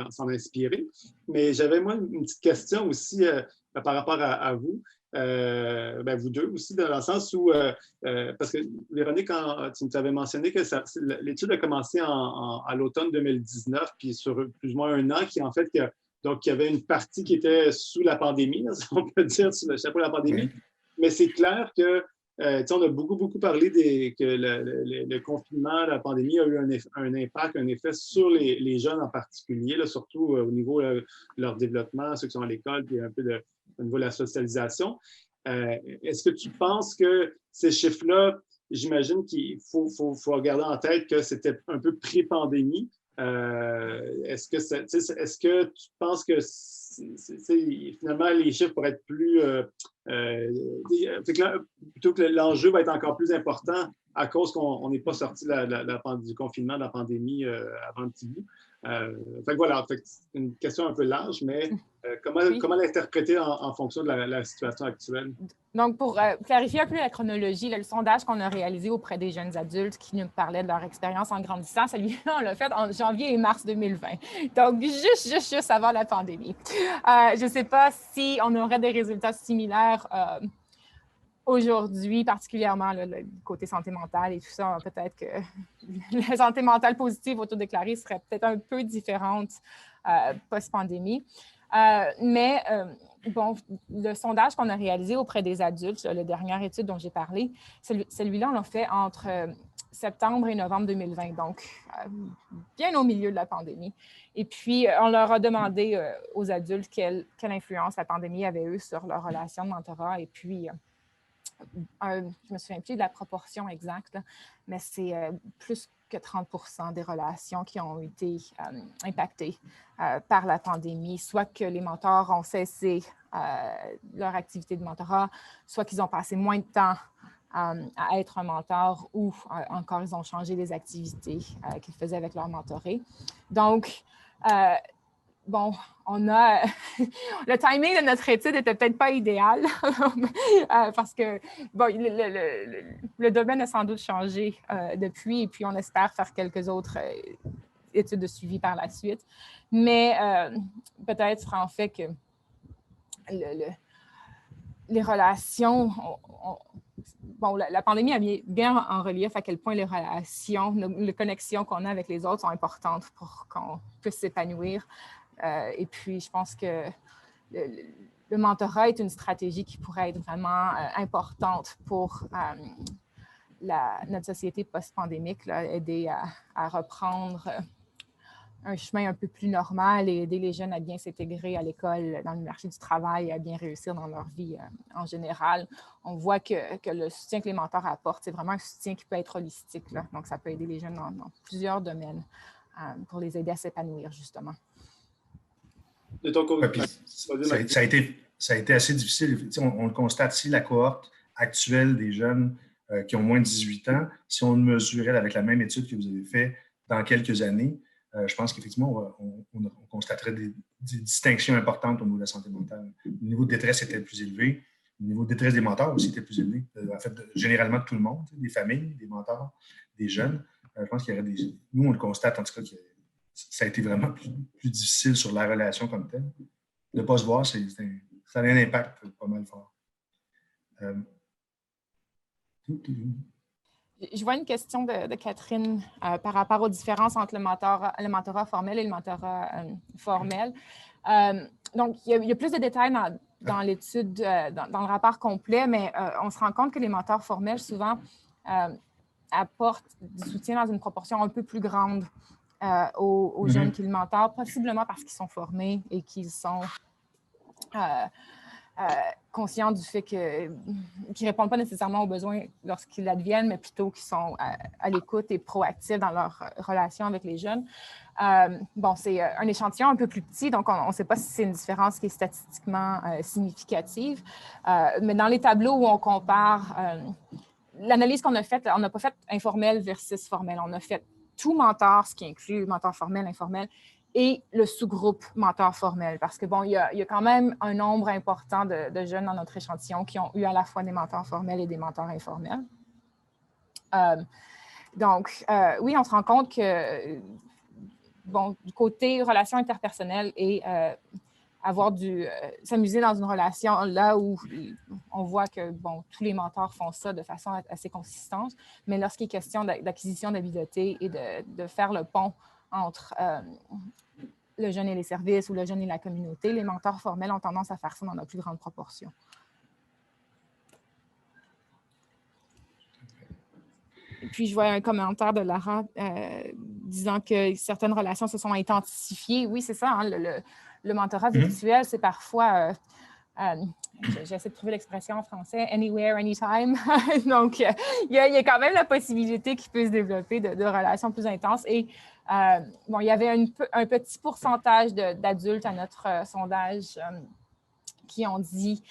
s'en inspirer. Mais j'avais, moi, une petite question aussi par rapport à vous. Vous deux aussi, dans le sens où, parce que Véronique, tu t'avais mentionné que l'étude a commencé à l'automne 2019, puis sur plus ou moins un an, donc il y avait une partie qui était sous la pandémie, là, si on peut dire, sous le chapeau de la pandémie. Oui. Mais c'est clair que, on a beaucoup parlé que le confinement, la pandémie a eu un impact, un effet sur les jeunes en particulier, là, surtout au niveau de leur développement, ceux qui sont à l'école, puis un peu au niveau de la socialisation. Est-ce que tu penses que ces chiffres-là, j'imagine qu'il faut garder en tête que c'était un peu pré-pandémie. Est-ce que tu penses que finalement les chiffres pourraient être plus... plutôt que l'enjeu va être encore plus important à cause qu'on n'est pas sorti du confinement, de la pandémie avant un petit bout. Voilà, c'est une question un peu large, mais comment l'interpréter en fonction de la situation actuelle? Donc, pour clarifier un peu la chronologie, le sondage qu'on a réalisé auprès des jeunes adultes qui nous parlaient de leur expérience en grandissant, celui-là, on l'a fait en janvier et mars 2020. Donc, juste avant la pandémie. Je ne sais pas si on aurait des résultats similaires aujourd'hui, particulièrement le côté santé mentale et tout ça. Peut-être que la santé mentale positive autodéclarée serait peut-être un peu différente post-pandémie. Bon, le sondage qu'on a réalisé auprès des adultes, la dernière étude dont j'ai parlé, celui-là, on l'a fait entre septembre et novembre 2020, donc bien au milieu de la pandémie. Et puis, on leur a demandé aux adultes quelle influence la pandémie avait eu sur leur relation de mentorat. Et puis, je ne me souviens plus de la proportion exacte, là, mais c'est plus que 30% des relations qui ont été impactées par la pandémie, soit que les mentors ont cessé leur activité de mentorat, soit qu'ils ont passé moins de temps à être un mentor ou encore ils ont changé les activités qu'ils faisaient avec leur mentoré. Donc, bon, on a... le timing de notre étude n'était peut-être pas idéal parce que, bon, le domaine a sans doute changé depuis et puis on espère faire quelques autres études de suivi par la suite. Mais peut-être en fait que les relations... Bon, la pandémie a mis bien en relief à quel point les relations, les connexions qu'on a avec les autres sont importantes pour qu'on puisse s'épanouir. Et puis, je pense que le mentorat est une stratégie qui pourrait être vraiment importante pour notre société post-pandémique, aider à reprendre un chemin un peu plus normal et aider les jeunes à bien s'intégrer à l'école, dans le marché du travail et à bien réussir dans leur vie en général. On voit que le soutien que les mentors apportent, c'est vraiment un soutien qui peut être holistique, là. Donc, ça peut aider les jeunes dans plusieurs domaines pour les aider à s'épanouir, justement. De ton côté, ça a été assez difficile. On le constate ici, la cohorte actuelle des jeunes qui ont moins de 18 ans, si on le mesurait avec la même étude que vous avez faite dans quelques années, je pense qu'effectivement, on constaterait des distinctions importantes au niveau de la santé mentale. Le niveau de détresse était plus élevé. Le niveau de détresse des mentors aussi était plus élevé. En fait, généralement, tout le monde, des familles, des mentors, des jeunes. Je pense qu'il y aurait nous, on le constate en tout cas qu'il ça a été vraiment plus difficile sur la relation comme telle. De ne pas se voir, ça a un impact pas mal fort. Je vois une question de Catherine par rapport aux différences entre le mentorat formel et le mentorat formel. Donc, il y a plus de détails dans l'étude, dans le rapport complet, mais on se rend compte que les mentors formels, souvent, apportent du soutien dans une proportion un peu plus grande aux jeunes qui le mentorent, possiblement parce qu'ils sont formés et qu'ils sont conscients du fait qu'ils ne répondent pas nécessairement aux besoins lorsqu'ils adviennent, mais plutôt qu'ils sont à l'écoute et proactifs dans leur relation avec les jeunes. Bon, c'est un échantillon un peu plus petit, donc on ne sait pas si c'est une différence qui est statistiquement significative, mais dans les tableaux où on compare, l'analyse qu'on a faite, on n'a pas fait informel versus formel, on a fait tout mentor, ce qui inclut mentor formel, informel, et le sous-groupe mentor formel. Parce que, bon, il y a quand même un nombre important de jeunes dans notre échantillon qui ont eu à la fois des mentors formels et des mentors informels. Donc, oui, on se rend compte que, bon, du côté relations interpersonnelles et s'amuser dans une relation là où on voit que, bon, tous les mentors font ça de façon assez consistante, mais lorsqu'il est question d'acquisition d'habileté et de faire le pont entre le jeune et les services ou le jeune et la communauté, les mentors formels ont tendance à faire ça dans la plus grande proportion. Et puis, je vois un commentaire de Lara disant que certaines relations se sont intensifiées. Oui, c'est ça, hein, le mentorat virtuel, c'est parfois... j'essaie de trouver l'expression en français, « anywhere, anytime ». Donc, il y a quand même la possibilité qu'il peut se développer de relations plus intenses. Et bon, il y avait un petit pourcentage d'adultes à notre sondage qui ont dit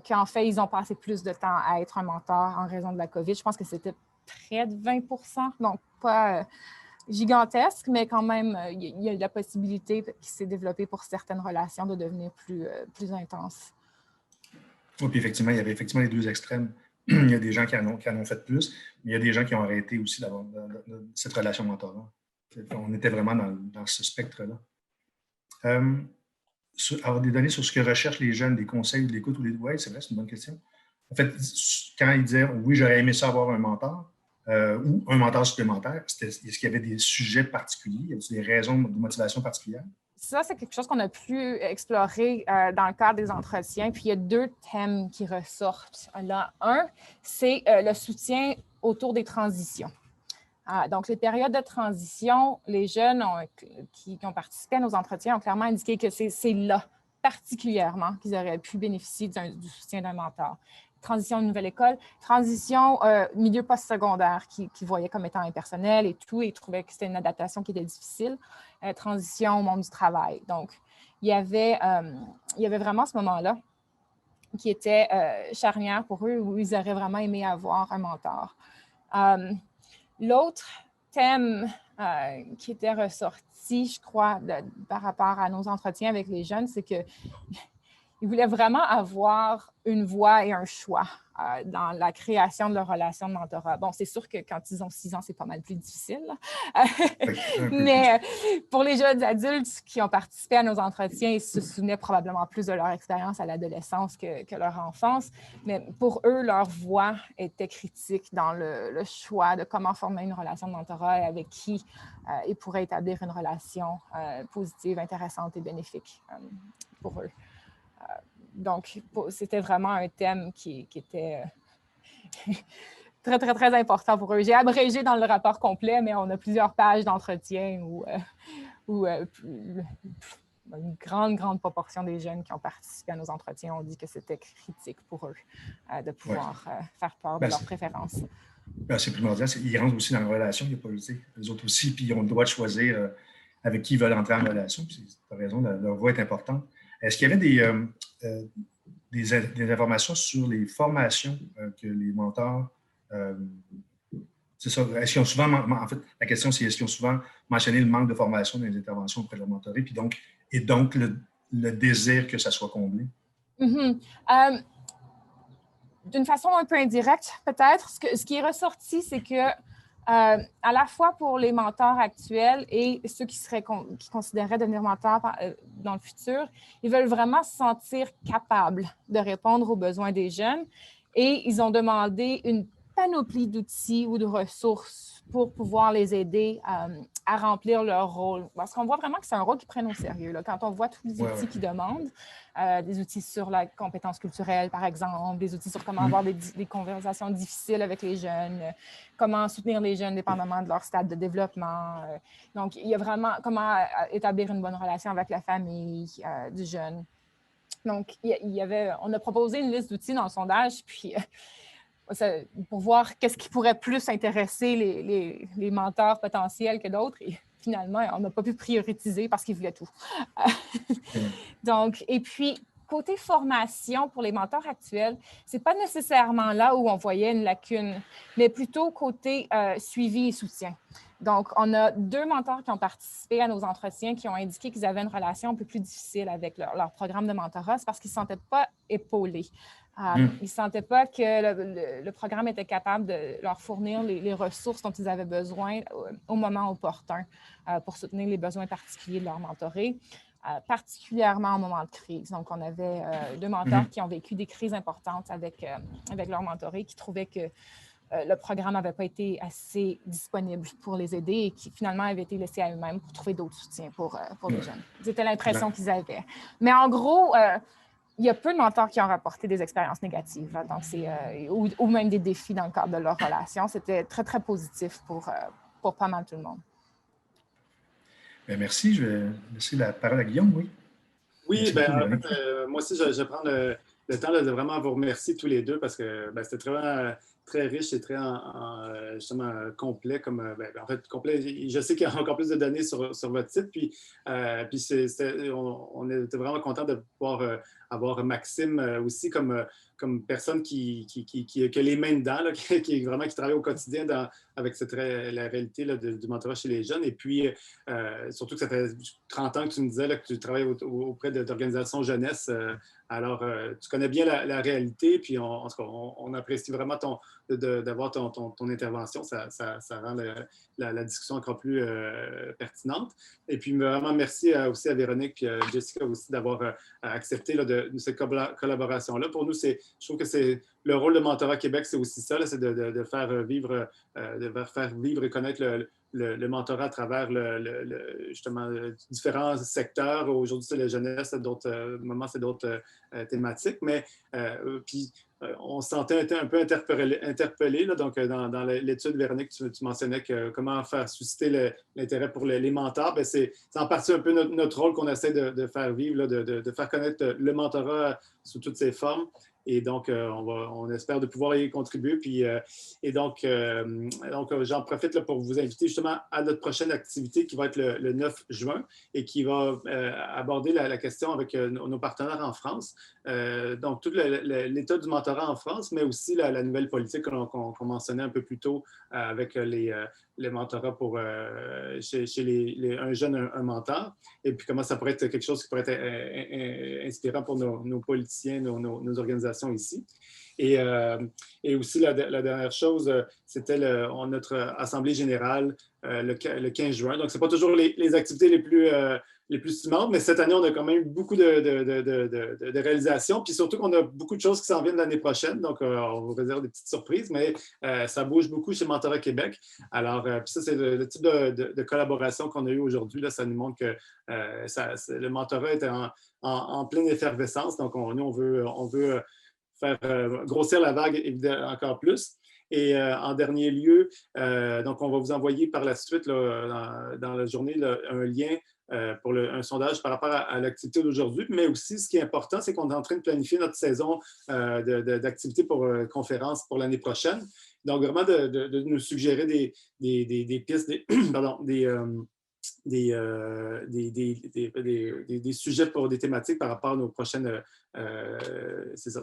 qu'en fait, ils ont passé plus de temps à être un mentor en raison de la COVID. Je pense que c'était près de 20 %, donc pas gigantesque, mais quand même, il y a la possibilité qui s'est développée pour certaines relations de devenir plus intenses. Oui, puis effectivement, il y avait effectivement les deux extrêmes. Il y a des gens qui en ont fait plus, mais il y a des gens qui ont arrêté aussi d'avoir cette relation mentorat. On était vraiment dans ce spectre-là. Avoir des données sur ce que recherchent les jeunes, des conseils, de l'écoute ou des... Oui, c'est vrai, c'est une bonne question. En fait, quand ils disaient « oui, j'aurais aimé ça avoir un mentor », ou un mentor supplémentaire, est-ce qu'il y avait des sujets particuliers? Y avait-il des raisons de motivation particulières? Ça, c'est quelque chose qu'on a pu explorer dans le cadre des entretiens. Puis, il y a deux thèmes qui ressortent là. Un, c'est le soutien autour des transitions. Donc, les périodes de transition, les jeunes qui ont participé à nos entretiens ont clairement indiqué que c'est là, particulièrement, qu'ils auraient pu bénéficier du soutien d'un mentor. Transition de nouvelle école, transition milieu postsecondaire qui voyait comme étant impersonnel et tout, et trouvaient que c'était une adaptation qui était difficile. Transition au monde du travail. Donc, il y avait vraiment ce moment-là qui était charnière pour eux, où ils auraient vraiment aimé avoir un mentor. L'autre thème qui était ressorti, je crois, par rapport à nos entretiens avec les jeunes, c'est que ils voulaient vraiment avoir une voix et un choix dans la création de leur relation de mentorat. Bon, c'est sûr que quand ils ont 6 ans, c'est pas mal plus difficile. Mais pour les jeunes adultes qui ont participé à nos entretiens, ils se souvenaient probablement plus de leur expérience à l'adolescence que leur enfance. Mais pour eux, leur voix était critique dans le choix de comment former une relation de mentorat et avec qui ils pourraient établir une relation positive, intéressante et bénéfique pour eux. Donc, c'était vraiment un thème qui était très, très, très important pour eux. J'ai abrégé dans le rapport complet, mais on a plusieurs pages d'entretien où une grande proportion des jeunes qui ont participé à nos entretiens ont dit que c'était critique pour eux de pouvoir faire part de leurs préférences. C'est primordial. Ils rentrent aussi dans la relation, il n'y a pas les autres aussi, puis ils ont le droit de choisir avec qui ils veulent entrer en relation. Tu as raison, leur voix est importante. Est-ce qu'il y avait des informations sur les formations que les mentors... c'est ça. Est-ce qu'ils ont souvent... En fait, la question, c'est est-ce qu'ils ont souvent mentionné le manque de formation dans les interventions auprès de la mentorée, puis donc le désir que ça soit comblé? D'une façon un peu indirecte, peut-être. Ce qui est ressorti, c'est que à la fois pour les mentors actuels et ceux qui considéraient devenir mentors dans le futur. Ils veulent vraiment se sentir capables de répondre aux besoins des jeunes et ils ont demandé une panoplie d'outils ou de ressources pour pouvoir les aider à remplir leur rôle. Parce qu'on voit vraiment que c'est un rôle qu'ils prennent au sérieux. Là. Quand on voit tous les outils qu'ils demandent, des outils sur la compétence culturelle, par exemple, des outils sur comment avoir des conversations difficiles avec les jeunes, comment soutenir les jeunes dépendamment de leur stade de développement. Donc, il y a vraiment comment établir une bonne relation avec la famille du jeune. Donc, on a proposé une liste d'outils dans le sondage, puis pour voir qu'est-ce qui pourrait plus intéresser les mentors potentiels que d'autres. Et finalement, on n'a pas pu prioriser parce qu'ils voulaient tout. Donc, et puis, côté formation pour les mentors actuels, ce n'est pas nécessairement là où on voyait une lacune, mais plutôt côté suivi et soutien. Donc, on a 2 mentors qui ont participé à nos entretiens qui ont indiqué qu'ils avaient une relation un peu plus difficile avec leur programme de mentorat. C'est parce qu'ils ne se sentaient pas épaulés. Ils ne sentaient pas que le programme était capable de leur fournir les ressources dont ils avaient besoin au moment opportun pour soutenir les besoins particuliers de leur mentoré, particulièrement au moment de crise. Donc, on avait 2 mentors qui ont vécu des crises importantes avec leur mentoré, qui trouvaient que le programme n'avait pas été assez disponible pour les aider et qui finalement avaient été laissés à eux-mêmes pour trouver d'autres soutiens pour les jeunes. C'était l'impression qu'ils avaient. Mais en gros, il y a peu de mentors qui ont rapporté des expériences négatives, là, donc ou même des défis dans le cadre de leur relation. C'était très, très positif pour pas mal tout le monde. Bien, merci. Je vais laisser la parole à Guillaume, oui. Oui, bien, en fait, moi aussi, je vais prendre le temps là, de vraiment vous remercier tous les deux parce que c'était vraiment très riche et très justement complet. En fait, complet. Je sais qu'il y a encore plus de données sur votre site. Puis on était vraiment content de pouvoir avoir Maxime aussi comme personne qui a les mains dedans, là, qui travaille au quotidien avec la réalité là, du mentorat chez les jeunes. Et puis, surtout que ça fait 30 ans que tu me disais là, que tu travailles auprès d'organisations jeunesse. Alors, tu connais bien la réalité, puis on apprécie vraiment d'avoir ton intervention. Ça rend la discussion encore plus pertinente. Et puis, vraiment, merci aussi à Véronique et Jessica aussi d'avoir accepté là, de cette collaboration-là. Pour nous, je trouve que c'est le rôle de Mentorat Québec, c'est aussi ça, c'est de faire vivre et connaître le mentorat à travers justement différents secteurs. Aujourd'hui, c'est la jeunesse, d'autres moments, c'est d'autres thématiques. Mais puis, on se sentait un peu interpellé là, donc, dans l'étude, Véronique, tu mentionnais comment faire susciter l'intérêt pour les mentors. Bien, c'est en partie un peu notre rôle qu'on essaie de faire vivre, là, de faire connaître le mentorat sous toutes ses formes. Et donc, on espère de pouvoir y contribuer. Puis, donc, j'en profite là, pour vous inviter justement à notre prochaine activité qui va être le 9 juin et qui va aborder la question avec nos partenaires en France. Donc, tout l'état du mentorat en France, mais aussi la nouvelle politique qu'on mentionnait un peu plus tôt avec les mentorats pour chez un jeune, un mentor. Et puis, comment ça pourrait être quelque chose qui pourrait être inspirant pour nos politiciens, nos organisations ici. Et aussi, la dernière chose, c'était notre Assemblée générale le 15 juin. Donc, ce n'est pas toujours les activités les plus stimulantes, mais cette année, on a quand même beaucoup de réalisations. Puis surtout qu'on a beaucoup de choses qui s'en viennent l'année prochaine. Donc, on vous réserve des petites surprises, mais ça bouge beaucoup chez Mentorat Québec. Alors, puis ça, c'est le type de collaboration qu'on a eu aujourd'hui. Là, ça nous montre que le mentorat est en pleine effervescence. Donc, nous, on veut faire grossir la vague encore plus. Et en dernier lieu, donc on va vous envoyer par la suite, là, dans la journée, là, un lien pour un sondage par rapport à l'activité d'aujourd'hui. Mais aussi, ce qui est important, c'est qu'on est en train de planifier notre saison d'activités pour conférences pour l'année prochaine. Donc, vraiment de nous suggérer des pistes, des sujets pour des thématiques par rapport à nos prochaines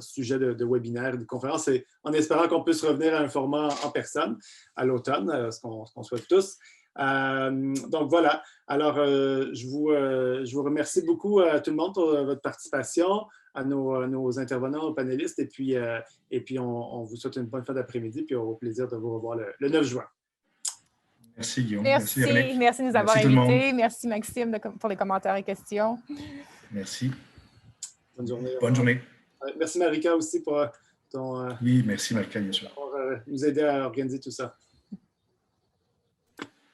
sujets de webinaires, de conférences, en espérant qu'on puisse revenir à un format en personne à l'automne, ce qu'on souhaite tous. Donc voilà. Alors, je vous remercie beaucoup à tout le monde pour votre participation, à nos intervenants, aux panélistes, et puis on vous souhaite une bonne fin d'après-midi, puis au plaisir de vous revoir le 9 juin. Merci, Guillaume. Merci de nous avoir invités. Merci, Maxime, pour les commentaires et questions. Merci. Bonne journée. Bonne journée. Merci, Marika, aussi, pour ton... Oui, merci, Marika, bien sûr. Pour nous aider à organiser tout ça.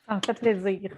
Ça me fait plaisir.